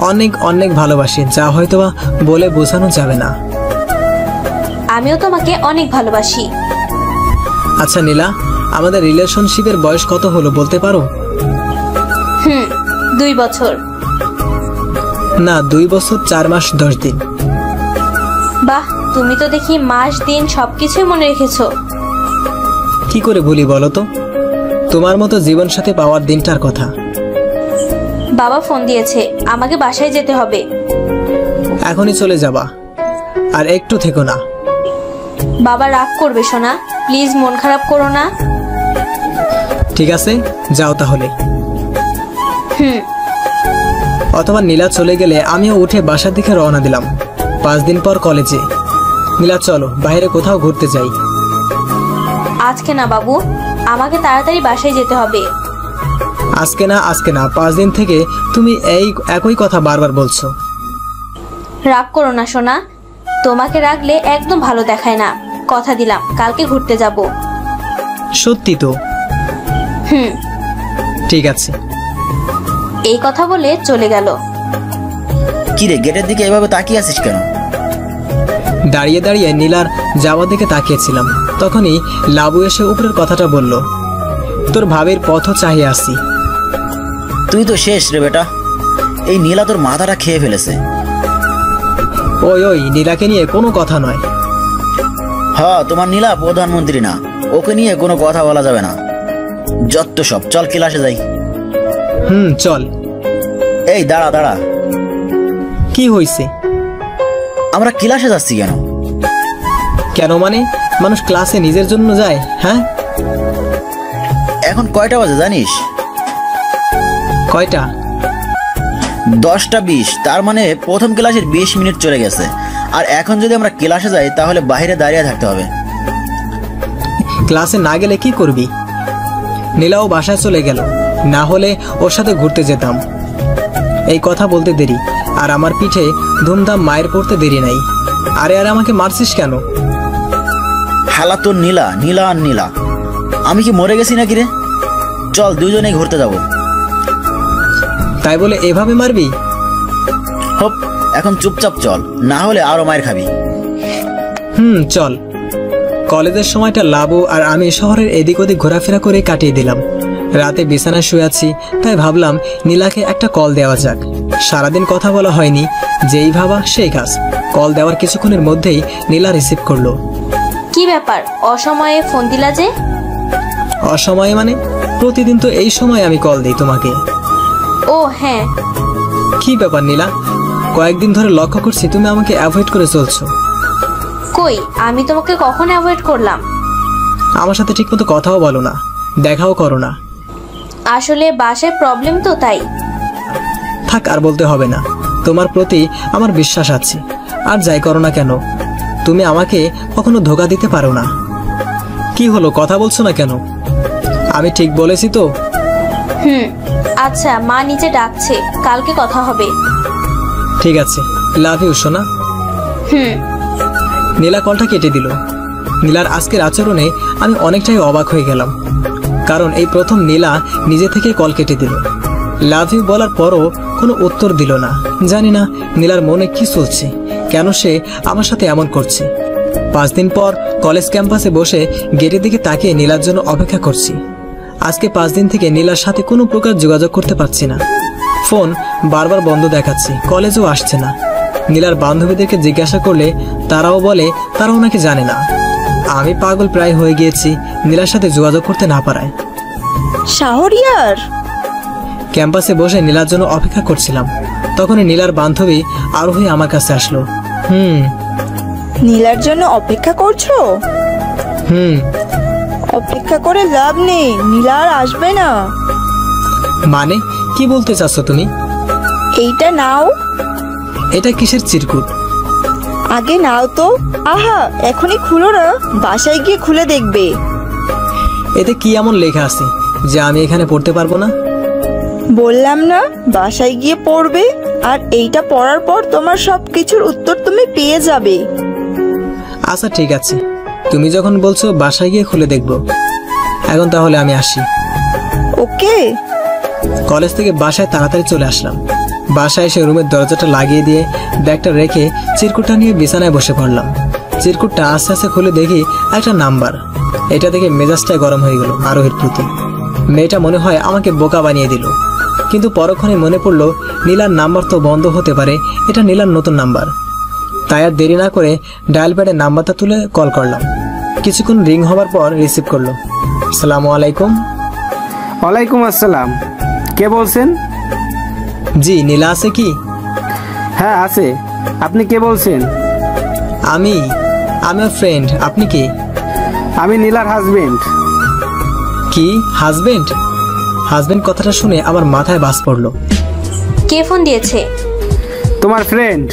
অনেক অনেক ভালোবাসি, যা হয়তোবা বলে বোঝানো যাবে না। আমিও তোমাকে অনেক ভালোবাসি। আচ্ছা নীলা, আমাদের রিলেশনশিপের বয়স কত হলো বলতে পারো? 2 বছর। না, 2 বছর 4 মাস 10 দিন। বাহ, তুমি তো দেখি মাস দিন সবকিছুই মনে রেখেছো। কি করে ভুলি বলো তো? তোমার মতো জীবন সাথী পাওয়ার দিনটার কথা। বাবা ফোন দিয়েছে, আমাকে বাসায় যেতে হবে। এখনই চলে যাবা? আর একটু থেকো না। বাবা রাগ করবে সোনা, প্লিজ মন খারাপ করো না। ঠিক আছে, যাও তাহলে। অথবা নীলা চলে গেলে আমিও উঠে বাসার দিকে রওনা দিলাম। 5 দিন পর কলেজে। নীলা চলো বাইরে কোথাও ঘুরতে যাই। আজকে না বাবু, আমাকে তাড়াতাড়ি বাসায় যেতে হবে। আজকে না, আজকে না, 5 দিন থেকে তুমি এই একই কথা বারবার বলছো। রাগ করো না সোনা, তোমাকে রাগলে একদম ভালো দেখায় না। কথা দিলাম কালকে ঘুরতে যাব। সত্যি তো? ঠিক আছে। এই কথা বলে চলে গেল। কি রে, গেটের দিকে এভাবে তাকিয়ে আছিস কেন? দাঁড়িয়ে দাঁড়িয়ে নীলার যাওয়ার দিকে তাকিয়েছিলাম। তখনই লাবু এসে উপরের কথাটা বলল, তোর ভাবের পথও চাহিয়ে আসি। তুই তো শেষ রে বেটা, এই নীলা তোর মাথাটা খেয়ে ফেলেছে। ওই ওই, নীলাকে নিয়ে কোনো কথা নয়। হ্যাঁ, তোমার নীলা প্রধানমন্ত্রী না, ওকে নিয়ে কোনো কথা বলা যাবে না। যত সব, চল ক্লাসে যাই। চল। এই দাঁড়া দাঁড়া। কি হয়েছে? আমরা ক্লাসে যাচ্ছি কেন? কেন মানে? মানুষ ক্লাসে নিজের জন্য যায়? হ্যাঁ, এখন কয়টা বাজে জানিস? কয়টা? 10টা 20। তার মানে প্রথম ক্লাসের 20 মিনিট চলে গেছে। আর এখন যদি আমরা ক্লাসে যাই তাহলে বাইরে দাঁড়িয়ে থাকতে হবে। ক্লাসে না গেলে কি করবি? নীলাও বাসায় চলে গেল, না হলে ওর সাথে ঘুরতে যেতাম। এই কথা বলতে দেরি আর আমার পিঠে ধুমধাম মায়ের পড়তে দেরি নাই। আরে আর আমাকে মারছিস কেন? হালা তোর নীলা, নীলা আর নীলা। আমি কি মরে গেছি নাকি রে? চল দুজনেই ঘুরতে যাব। তাই বলে এভাবে মারবি? হপ, এখন চুপচাপ চল, না হলে আরো মায়ের খাবি। চল। কলেজের সময়টা লাবু আর আমি শহরের এদিক ওদিক ঘোরাফেরা করে কাটিয়ে দিলাম। রাতে বিছানায় শুয়ে আছি, তাই ভাবলাম নীলাকে একটা কল দেওয়া যাক। সারাদিন কথা বলা হয়নি, যেই ভাবা সেই কাজ। কল দেওয়ার কিছুক্ষণের মধ্যেই নীলা রিসিভ করলো। কি ব্যাপার, অসময়ে ফোন দিলা যে? অসময়ে মানে? প্রতিদিন তো এই সময় আমি কল দিই তোমাকে। ও হ্যাঁ। কি ব্যাপার নীলা, কয়েকদিন ধরে লক্ষ্য করছি তুমি আমাকে অ্যাভয়েড করে চলছো। কই, আমি তোমাকে কখন অ্যাভয়েড করলাম? আমার সাথে ঠিকমতো কথাও বলো না, দেখাও করো না। আসলে বাসায় প্রবলেম তো, তাই। থাক, আর বলতে হবে না। তোমার প্রতি আমার বিশ্বাস আছে, আর যাই করো না কেন তুমি আমাকে কখনো ধোঁকা দিতে পারো না। কি হলো, কথা বলছো না কেন? আমি ঠিক বলেছি তো? আচ্ছা, মা নিচে ডাকছে, কালকে কথা হবে। ঠিক আছে, লাভ ইউ সোনা। নীলা কলটা কেটে দিল। নীলার আজকের আচরণে আমি অনেকটাই অবাক হয়ে গেলাম, কারণ এই প্রথম নীলা নিজে থেকে কল কেটে দিল। লাভ ইউ বলার পরও কোনো উত্তর দিল না। জানি না নীলার মনে কি চলছে, কেন সে আমার সাথে এমন করছে। 5 দিন পর কলেজ ক্যাম্পাসে বসে গেটের দিকে তাকিয়ে নীলার জন্য অপেক্ষা করছি। আজকে 5 দিন থেকে নীলার সাথে কোনো প্রকার যোগাযোগ করতে পারছি না। ফোন বারবার বন্ধ দেখাচ্ছে, কলেজেও আসছে না। নীলার বান্ধবীদেরকে জিজ্ঞাসা করলে তারাও বলে তারা ওনাকে জানে না। আমি পাগল প্রায় হয়ে গিয়েছি নীলার সাথে যোগাযোগ করতে না পারায়। শাহরিয়ার, ক্যাম্পাসে বসে নীলার জন্য অপেক্ষা করছিলাম, তখনই নীলার বান্ধবী আরোহী আমার কাছে আসলো। নীলার জন্য অপেক্ষা করছো? অপেক্ষা করে লাভ নেই, নীলা আর আসবে না। মানে কি বলতে চাচ্ছ তুমি? এইটা নাও। এটা কিসের চিরকুট? আগে নাও তো। আহা, এখনই খুলো না, বাসায় গিয়ে খুলে দেখবে। এতে কি এমন লেখা আছে যে আমি এখানে পড়তে পারবো না? বললাম না, বাসায় গিয়ে পড়বে, আর এইটা পড়ার পর তোমার সবকিছুর উত্তর তুমি পেয়ে যাবে। আচ্ছা ঠিক আছে, তুমি যখন বলছো বাসায় গিয়ে খুলে দেখবো। এখন তাহলে আমি আসি। ওকে। কলেজ থেকে বাসায় তাড়াতাড়ি চলে আসলাম। বাসায় এসে রুমের দরজাটা লাগিয়ে দিয়ে ব্যাগটা রেখে চিরকুটটা নিয়ে বিছানায় বসে পড়লাম। চিরকুটটা আস্তে আস্তে খুলে দেখি একটা নাম্বার। এটা দেখে মেজাজটাই গরম হয়ে গেল আরোহীর প্রতি। মেয়েটা মনে হয় আমাকে বোকা বানিয়ে দিল। কিন্তু পরক্ষণে মনে পড়ল নীলার নাম্বার তো বন্ধ হতে পারে, এটা নীলার নতুন নাম্বার। তাই আর দেরি না করে ডায়াল প্যাডে নাম্বারটা তুলে কল করলাম। কিছুক্ষণ রিং হবার পর রিসিভ করলো। আসসালামু আলাইকুম। ওয়ালাইকুম আসসালাম। কে বলছেন? জি, নীলা আছে কি? হ্যাঁ আছে। আপনি কে বলছেন? আমি ওর ফ্রেন্ড। আপনি কি? আমি নীলার হাজবেন্ড। কি হাজবেন্ড? হাজবেন্ড কথাটা শুনে আমার মাথায় বাজ পড়লো। কে ফোন দিয়েছে? তোমার ফ্রেন্ড।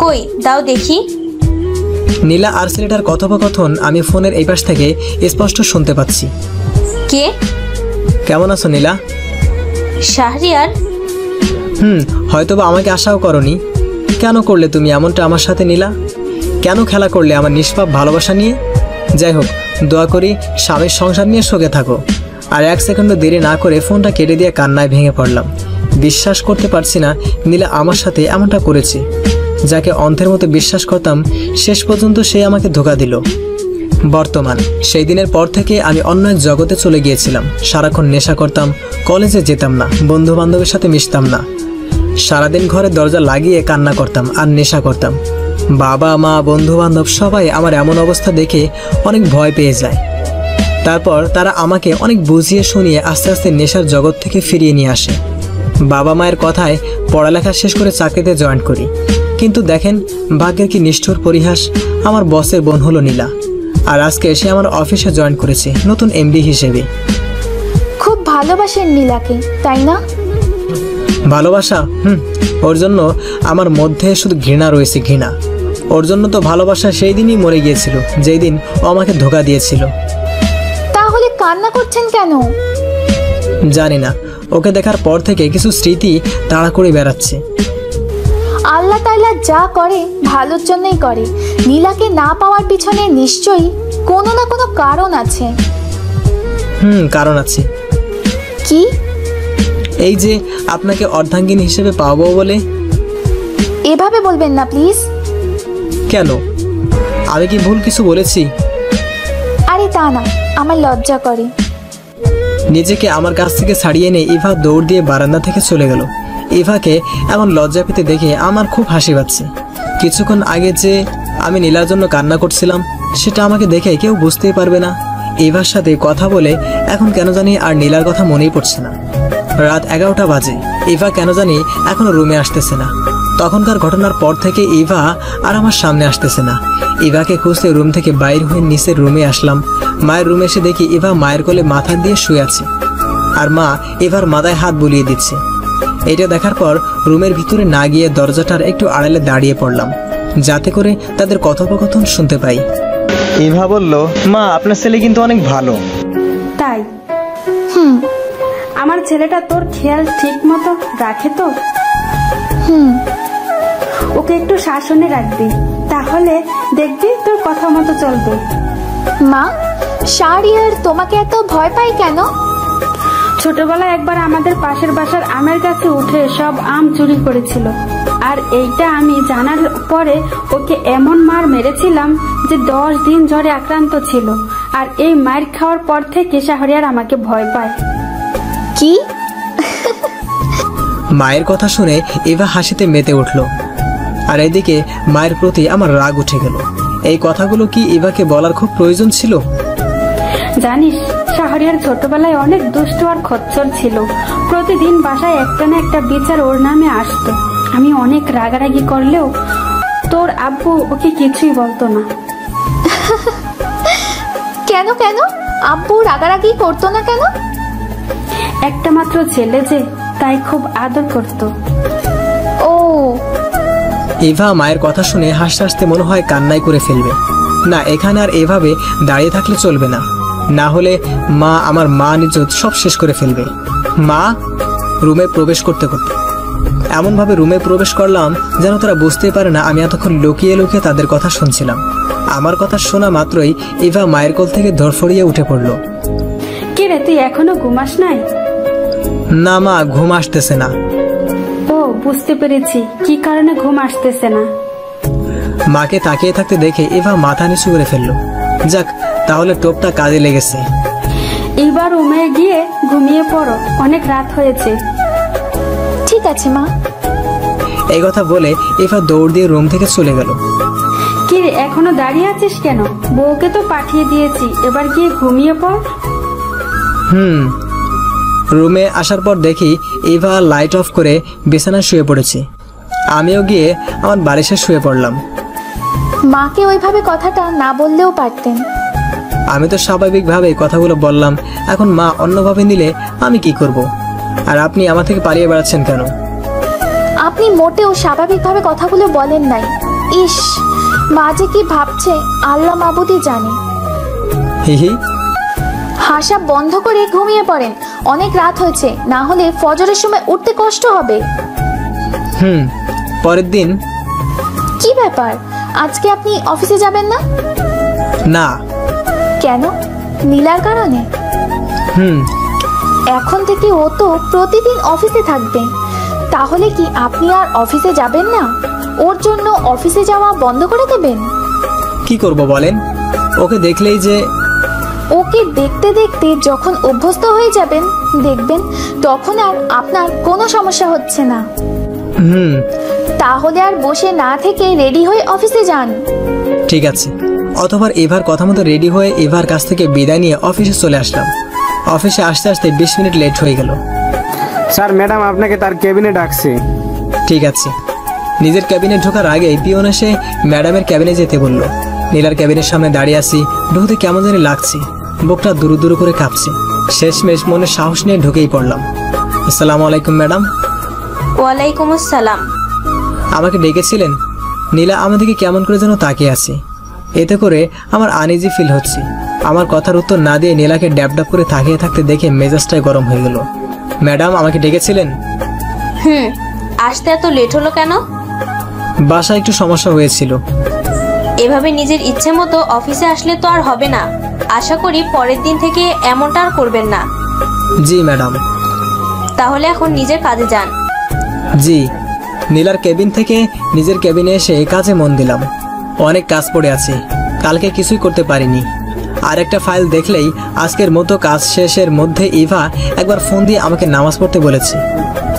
কই দাও দেখি। নীলা আর ছেলেটার কথোপকথন আমি ফোনের এই পাশ থেকে স্পষ্ট শুনতে পাচ্ছি। কে? কেমন আছো নীলা? শাহরিয়ার? হয়তোবা আমাকে আশাও করনি। কেন করলে তুমি এমনটা আমার সাথে নীলা? কেন খেলা করলে আমার নিষ্পাপ ভালোবাসা নিয়ে? যাই হোক, দোয়া করি স্বামীর সংসার নিয়ে সুখে থাকো। আর এক সেকেন্ডও দেরি না করে ফোনটা কেটে দিয়ে কান্নায় ভেঙে পড়লাম। বিশ্বাস করতে পারছি না নীলা আমার সাথে এমনটা করেছে। যাকে অন্ধের মতো বিশ্বাস করতাম, শেষ পর্যন্ত সে আমাকে ধোঁকা দিল। বর্তমান সেই দিনের পর থেকে আমি অন্য এক জগতে চলে গিয়েছিলাম। সারাক্ষণ নেশা করতাম, কলেজে যেতাম না, বন্ধু বান্ধবের সাথে মিশতাম না। সারাদিন ঘরে দরজা লাগিয়ে কান্না করতাম আর নেশা করতাম। বাবা মা বন্ধু বান্ধব সবাই আমার এমন অবস্থা দেখে অনেক ভয় পেয়ে যায়। তারপর তারা আমাকে অনেক বুঝিয়ে শুনিয়ে আস্তে আস্তে নেশার জগৎ থেকে ফিরিয়ে নিয়ে আসে। বাবা মায়ের কথায় পড়ালেখা শেষ করে চাকরিতে জয়েন করি। কিন্তু দেখেন ভাগ্যের কি নিষ্ঠুর পরিহাস, আমার বসের বোন হলো নীলা। আর আজকে এসে আমার অফিসে জয়েন করেছে নতুন এমডি হিসেবে। খুব ভালোবাসেন নীলাকে, তাই না? ভালোবাসা? ওর জন্য আমার মধ্যে শুধু ঘৃণা রয়েছে, ঘৃণা। ওর জন্য তো ভালোবাসা সেই দিনই মরে গিয়েছিল যেই দিন ও আমাকে ধোঁকা দিয়েছিল। তাহলে কান্না করছেন কেন? জানি না, ওকে দেখার পর থেকে কিছু স্মৃতি তাড়া করে বেড়াচ্ছে। আল্লাহ তাআলা যা করে ভালোর জন্যই করে। নীলাকে না পাওয়ার পিছনে নিশ্চয়ই কোনো না কোনো কারণ আছে। কারণ আছে। কি? এই যে আপনাকে অর্ধাঙ্গিনী হিসেবে পাবো বলে। এভাবে বলবেন না প্লিজ। কেন, আমি কি ভুল কিছু বলেছি? আরে তা না, আমার লজ্জা করে। নিজেকে আমার কাছ থেকে ছাড়িয়ে নিয়ে ইভা দৌড় দিয়ে বারান্দা থেকে চলে গেল। ইভাকে এমন লজ্জা পেতে দেখে আমার খুব হাসি পাচ্ছে। কিছুক্ষণ আগে যে আমি নীলার জন্য কান্না করছিলাম, সেটা আমাকে দেখে কেউ বুঝতেই পারবে না। ইভার সাথে কথা বলে এখন কেন জানি আর নীলার কথা মনেই পড়ছে না। রাত 11টা বাজে। ইভা কেন জানি এখনো রুমে আসতেছে না। তখনকার ঘটনার পর থেকে ইভা আর আমার সামনে আসতেছে না। ইভাকে খুঁজতে রুম থেকে বাইর হয়ে নিচের রুমে আসলাম। মায়ের রুমে এসে দেখি ইভা মায়ের কোলে মাথা দিয়ে শুয়ে আছে, আর মা ইভার মাথায় হাত বুলিয়ে দিচ্ছে। এটা দেখার পর রুমের ভিতরে না গিয়ে দরজাটার একটু আড়ালে দাঁড়িয়ে পড়লাম, যাতে করে তাদের কথোপকথন শুনতে পাই। ইভা বলল, মা আপনার ছেলে কিন্তু অনেক ভালো। তাই? আমার ছেলেটা তোর খেয়াল ঠিক মতো রাখে তো? ওকে একটু শাসনে রাখবি, তাহলে দেখবি তোর কথা মতো চলবে। মা, শাহরিয়ার তোমাকে এত ভয় পায় কেন? ছোটবেলায় একবার আমাদের পাশের বাসার আমের গাছে উঠে সব আম চুরি করেছিল, আর এইটা আমি জানার পরে ওকে এমন মার মেরেছিলাম যে 10 দিন জ্বরে আক্রান্ত ছিল। আর এই মার খাওয়ার পর থেকে শাহরিয়ার আমাকে ভয় পায়। কি? মায়ের কথা শুনে ইভা হাসিতে মেতে উঠল, আর এদিকে মায়ের প্রতি আমার রাগ উঠে গেল। এই কথাগুলো কি ইভাকে বলার খুব প্রয়োজন ছিল? জানিস, শাহরিয়ার ছোটবেলায় অনেক দুষ্ট আর খচ্চর ছিল। প্রতিদিন বাসায় একটা না একটা বিচার ওর নামে আসতো। আমি অনেক রাগারাগি করলেও তোর আব্বু ওকে কিছুই বলতো না। কেন কেন আব্বু রাগারাগি করতো না কেন? একটা মাত্র ছেলে যে, তাই খুব আদর করতো। ও। ইভা মায়ের কথা শুনে হাসতে হাসতে মনে হয় কান্নাই করে ফেলবে। না, এখানে আর এভাবে দাঁড়িয়ে থাকলে চলবে না, না হলে মা আমার মান ইজ্জত সব শেষ করে ফেলবে। মা রুমে প্রবেশ করতে করতে এমনভাবে রুমে প্রবেশ করলাম যেন তারা বুঝতেই পারে না আমি এতক্ষণ লুকিয়ে লুকিয়ে তাদের কথা শুনছিলাম। আমার কথা শোনা মাত্রই ইভা মায়ের কোল থেকে ধরফড়িয়ে উঠে পড়ল। কে রে, তুই এখনো ঘুমাস নাই? না মা, ঘুম আসতেছে না। ও, বুঝতে পেরেছি কি কারণে ঘুম আসতেছে না। মাকে তাকিয়ে থাকতে দেখে ইভা মাথা নিচু করে ফেললো। যাক, তাহলে টোপটা কাজে লেগেছে। এবার রুমে গিয়ে ঘুমিয়ে পড়ো, অনেক রাত হয়েছে। ঠিক আছে মা। এই কথা বলে ইভা দৌড় দিয়ে রুম থেকে চলে গেল। কিরে, এখনো দাঁড়িয়ে আছিস কেন? বউকে তো পাঠিয়ে দিয়েছি, এবার গিয়ে ঘুমিয়ে পড়। রুমে আসার পর দেখি ইভা লাইট অফ করে বিছানায় শুয়ে পড়েছে। আমিও গিয়ে আমার বালিশে শুয়ে পড়লাম। মাকে ওইভাবে কথাটা না বললেও পারতেন। আমি তো স্বাভাবিকভাবে কথাগুলো বললাম, এখন মা অন্যভাবে নিলে আমি কি করব? আর আপনি আমার থেকে পালিয়ে বেড়াচ্ছেন কেন? আপনি মোটেও স্বাভাবিকভাবে কথাগুলো বলেন নাই। ইস, মা যে কি ভাবছে আল্লাহ মাবুদই জানে। হিহি। হাসা বন্ধ করে ঘুমিয়ে পড়েন, অনেক রাত হয়েছে, না হলে ফজরের সময় উঠতে কষ্ট হবে। পরের দিন। কি ব্যাপার, আজকে আপনি অফিসে যাবেন না? না। কেন? নীলার কারণে? এখন থেকে ও তো প্রতিদিন অফিসে থাকবে, তাহলে কি আপনি আর অফিসে যাবেন না? ওর জন্য অফিসে যাওয়া বন্ধ করে দেবেন? কি করব বলেন? ওকে দেখলেই যে। ওকে দেখতে দেখতে যখন অভ্যস্ত হয়ে যাবেন, দেখবেন তখন আর আপনার কোনো সমস্যা হচ্ছে না। তাহলে আর বসে না থেকে রেডি হয়ে অফিসে যান। ঠিক আছে। অথবা এভার কথা মতো রেডি হয়ে এভার কাছ থেকে বিদায় নিয়ে অফিসে চলে আসলাম। অফিসে আসতে আসতে 20 মিনিট লেট হয়ে গেল। স্যার, ম্যাডাম আপনাকে তার কেবিনে ডাকছে। ঠিক আছে। নিজের ক্যাবিনে ঢোকার আগে পিয়ন এসে ম্যাডামের ক্যাবিনে যেতে বলল। নীলার ক্যাবিনের সামনে দাঁড়িয়ে আছি, ঢুকতে কেমন জানি লাগছে, বুকটা দুরু দুরু করে কাঁপছে। শেষমেশ মনে সাহস নিয়ে ঢুকেই পড়লাম। আসসালামু আলাইকুম ম্যাডাম। ওয়ালাইকুম আসসালাম। আমাকে ডেকেছিলেন? নীলা আমাদেরকে কেমন করে যেন তাকিয়ে আছে, এতে করে আমার আনইজি ফিল হচ্ছে। আমার কথার উত্তর না দিয়ে নীলাকে ড্যাব ড্যাব করে তাকিয়ে থাকতে দেখে মেজাজটাই গরম হয়ে গেল। ম্যাডাম, আমাকে ডেকেছিলেন? আসতে এত লেট হলো কেন? বাসায় একটু সমস্যা হয়েছিল। এভাবে নিজের ইচ্ছে মতো অফিসে আসলে তো আর হবে না। আশা করি পরের দিন থেকে এমনটা আর করবেন না। জি ম্যাডাম। তাহলে এখন নিজের কাজে যান। জি। নীলার কেবিন থেকে নিজের কেবিনে এসে কাজে মন দিলাম। অনেক কাজ পড়ে আছে, কালকে কিছুই করতে পারিনি। আর একটা ফাইল দেখলেই আজকের মতো কাজ শেষের মধ্যে ইভা একবার ফোন দিয়ে আমাকে নামাজ পড়তে বলেছে।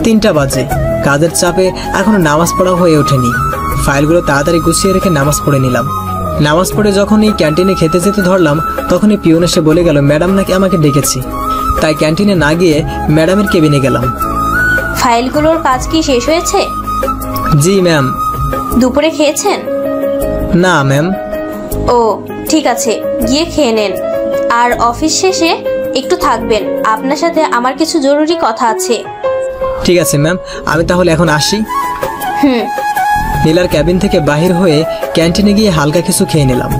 3টা বাজে। কাজের চাপে এখনো নামাজ পড়া হয়ে ওঠেনি। ফাইলগুলো তাড়াতাড়ি গুছিয়ে রেখে নামাজ পড়ে নিলাম। নামাজ পড়ে যখনই ক্যান্টিনে খেতে যেতে ধরলাম, তখনই পিয়ন এসে বলে গেল ম্যাডাম নাকি আমাকে ডেকেছি। তাই ক্যান্টিনে না গিয়ে ম্যাডামের কেবিনে গেলাম। ফাইলগুলোর কাজ কি শেষ হয়েছে? জি ম্যাম। দুপুরে খেয়েছেন? না ম্যাম। ও ঠিক আছে, গিয়ে খেয়ে নেন। আর অফিস শেষে একটু থাকবেন, আপনার সাথে আমার কিছু জরুরি কথা আছে। ঠিক আছে ম্যাম, আমি তাহলে এখন আসি। নীলার ক্যাবিন থেকে বাহির হয়ে ক্যান্টিনে গিয়ে হালকা কিছু খেয়ে নিলাম।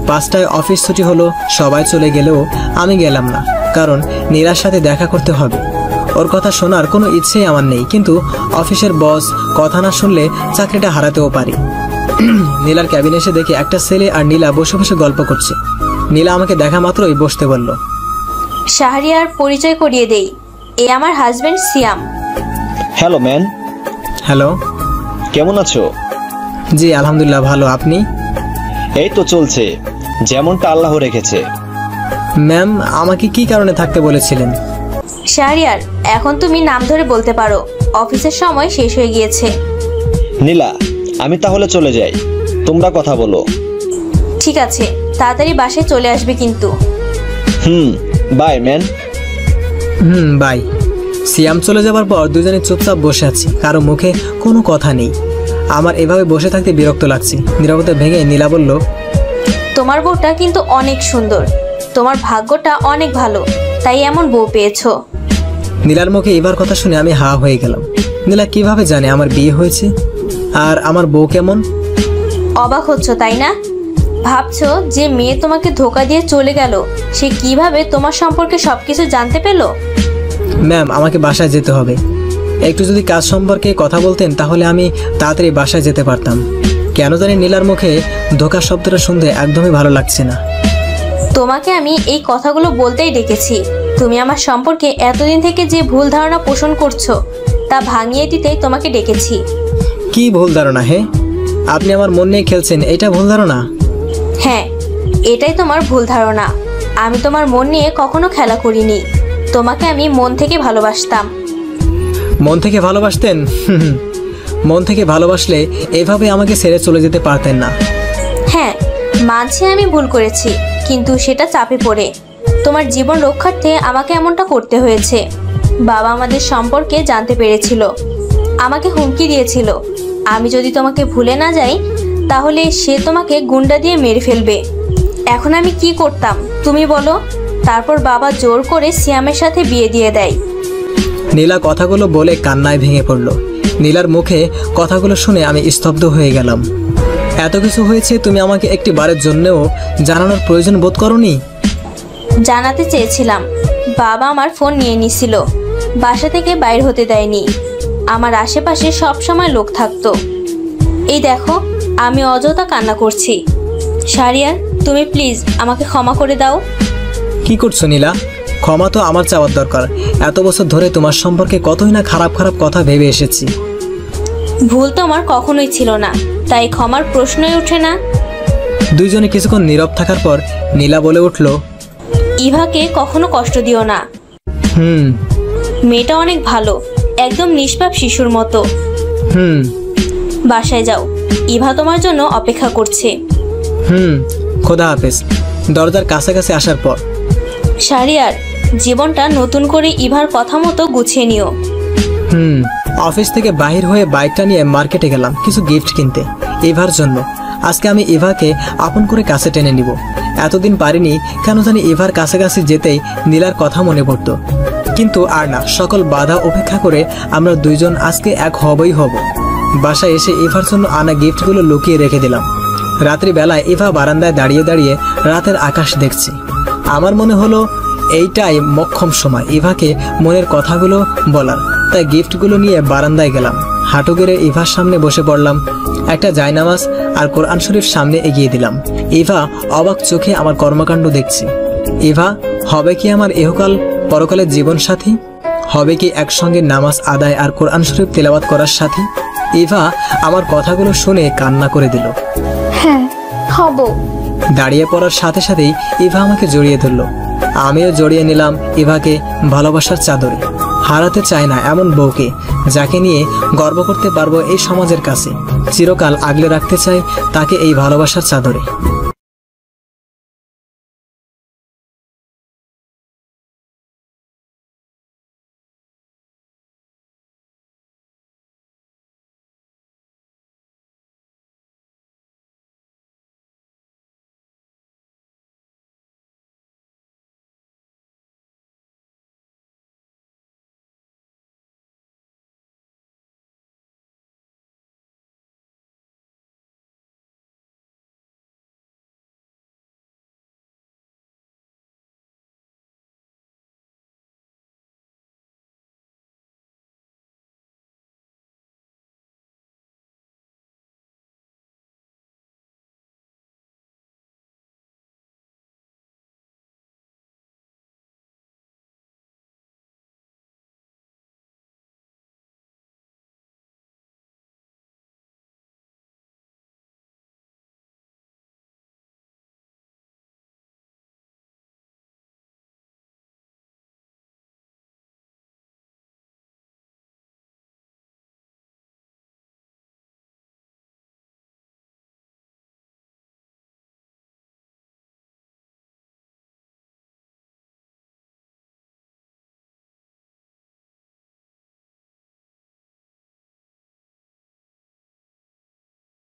5টায় অফিস ছুটি হলো, সবাই চলে গেলেও আমি গেলাম না, কারণ নীলার সাথে দেখা করতে হবে। ওর কথা শোনার কোনো ইচ্ছেই আমার নেই, কিন্তু অফিসের বস কথা না শুনলে চাকরিটা হারাতেও পারি। নীলার ক্যাবিনে এসে দেখি একটা ছেলে আর নীলা বসে বসে গল্প করছে। নীলা আমাকে দেখা মাত্রই বসতে বলল। শাহরিয়ার পরিচয় করিয়ে দেই, এ আমার husband Siam. Hello man. Hello. কেমন আছো? জি আলহামদুলিল্লাহ, ভালো। আপনি? এই তো চলছে, যেমনটা আল্লাহ রেখেছে। ম্যাম, আমাকে কি কারণে থাকতে বলেছিলেন? শাহরিয়ার, এখন তুমি নাম ধরে বলতে পারো, অফিসের সময় শেষ হয়ে গিয়েছে। নীলা, আমি তাহলে চলে যাই, তোমরা কথা বলো। ঠিক আছে, তাড়াতাড়ি বাসায় চলে আসবে কিন্তু। By man. বাই। সিয়াম চলে যাবার পর দুজনে চুপচাপ বসে আছি, কারো মুখে কোনো কথা নেই। আমার এভাবে বসে থাকতে বিরক্ত লাগছে। নীরবতা ভেঙে নীলা বলল, তোমার বউটা কিন্তু অনেক সুন্দর, তোমার ভাগ্যটা অনেক ভালো, তাই এমন বউ পেয়েছো। নীলার মুখে এবার কথা শুনে আমি হা হয়ে গেলাম। নীলা কিভাবে জানে আমার বিয়ে হয়েছে আর আমার বউ কেমন? অবাক হচ্ছ তাই না? ভাবছো যে মেয়ে তোমাকে ধোকা দিয়ে চলে গেল, সে কিভাবে তোমার সম্পর্কে সবকিছু জানতে পেল? ম্যাম, আমাকে বাসায় যেতে হবে। একটু যদি কাজ সম্পর্কে কথা বলতেন তাহলে আমি তাড়াতাড়ি বাসায় যেতে পারতাম। কেন জানি নীলার মুখে ধোকা শব্দটা শুনতে একদমই ভালো লাগছে না। তোমাকে আমি এই কথাগুলো বলতেই ডেকেছি। তুমি আমার সম্পর্কে এতদিন থেকে যে ভুল ধারণা পোষণ করছো তা ভাঙিয়ে দিতেই তোমাকে ডেকেছি। কি ভুল ধারণা? হে, আপনি আমার মন নিয়ে খেলছেন, এটা ভুল ধারণা। হ্যাঁ, এটাই তোমার ভুল ধারণা। আমি তোমার মন নিয়ে কখনো খেলা করিনি। তোমাকে আমি মন থেকে ভালোবাসতাম। মন থেকে ভালোবাসতেন? মন থেকে ভালোবাসলে এভাবে আমাকে ছেড়ে চলে যেতে পারতেন না। হ্যাঁ, মানছি আমি ভুল করেছি, কিন্তু সেটা চাপে পড়ে তোমার জীবন রক্ষার্থে আমাকে এমনটা করতে হয়েছে। বাবা আমাদের সম্পর্কে জানতে পেরেছিল, আমাকে হুমকি দিয়েছিল আমি যদি তোমাকে ভুলে না যাই তাহলে সে তোমাকে গুন্ডা দিয়ে মেরে ফেলবে। এখন আমি কি করতাম তুমি বলো? তারপর বাবা জোর করে সিয়ামের সাথে বিয়ে দিয়ে দেয়। নীলা কথাগুলো বলে কান্নায় ভেঙে পড়ল। নীলার মুখে কথাগুলো শুনে আমি স্তব্ধ হয়ে গেলাম। এত কিছু হয়েছে, তুমি আমাকে একটি বারের জন্যও জানানোর প্রয়োজন বোধ করোনি? জানাতে চেয়েছিলাম, বাবা আমার ফোন নিয়ে নিছিল, বাসা থেকে বাইর হতে দেয়নি। আমার আশেপাশে সব সময় লোক থাকতো। এই দেখো, আমি অযথা কান্না করছি। শাহরিয়ার, তুমি প্লিজ আমাকে ক্ষমা করে দাও। কি করছো নীলা? ক্ষমা তো আমার চাওয়ার দরকার। এত বছর ধরে তোমার সম্পর্কে কতই না খারাপ খারাপ কথা ভেবে এসেছি। ভুল তো আমার কখনোই ছিল না, তাই ক্ষমার প্রশ্নই ওঠে না। দুইজনে কিছুক্ষণ নীরব থাকার পর নীলা বলে উঠল, ইভাকে কখনো কষ্ট দিও না। মেয়েটা অনেক ভালো, একদম নিষ্পাপ শিশুর মতো। বাসায় যাও, ইভা তোমার জন্য অপেক্ষা করছে। খোদা হাফেজ। দরজার কাছাকাছি আসার পর, শাহরিয়ার, জীবনটা নতুন করে ইভার কথা মতো গুছিয়ে নিও। অফিস থেকে বাহির হয়ে বাইকটা নিয়ে মার্কেটে গেলাম কিছু গিফট কিনতে ইভার জন্য। আজকে আমি ইভাকে আপন করে কাছে টেনে নিব। এতদিন পারিনি, কেন জানি ইভার কাছাকাছি যেতেই নীলার কথা মনে পড়ত। কিন্তু আর না, সকল বাধা উপেক্ষা করে আমরা দুইজন আজকে এক হবই হব। বাসায় এসে ইভার জন্য আনা গিফটগুলো লুকিয়ে রেখে দিলাম। রাত্রিবেলায় ইভা বারান্দায় দাঁড়িয়ে দাঁড়িয়ে রাতের আকাশ দেখছে। আমার মনে হলো এইটাই মোক্ষম সময় ইভাকে মনের কথাগুলো বলার। তাই গিফটগুলো নিয়ে বারান্দায় গেলাম। হাঁটু গেড়ে ইভার সামনে বসে পড়লাম। একটা জায়নামাজ আর কোরআন শরীফ সামনে এগিয়ে দিলাম। ইভা অবাক চোখে আমার কর্মকাণ্ড দেখছে। ইভা হবে কি আমার ইহকাল পরকালের জীবন সাথী? হবে কি একসঙ্গে নামাজ আদায় আর কোরআন শরীফ তেলাওয়াত করার সাথী? ইভা আমার কথাগুলো শুনে কান্না করে দিল। হ্যাঁ, হব। দাঁড়িয়ে পড়ার সাথে সাথেই ইভা আমাকে জড়িয়ে ধরল। আমিও জড়িয়ে নিলাম ইভাকে ভালোবাসার চাদরে। হারাতে চাই না এমন বউকে, যাকে নিয়ে গর্ব করতে পারবো এই সমাজের কাছে। চিরকাল আগলে রাখতে চাই তাকে এই ভালোবাসার চাদরে।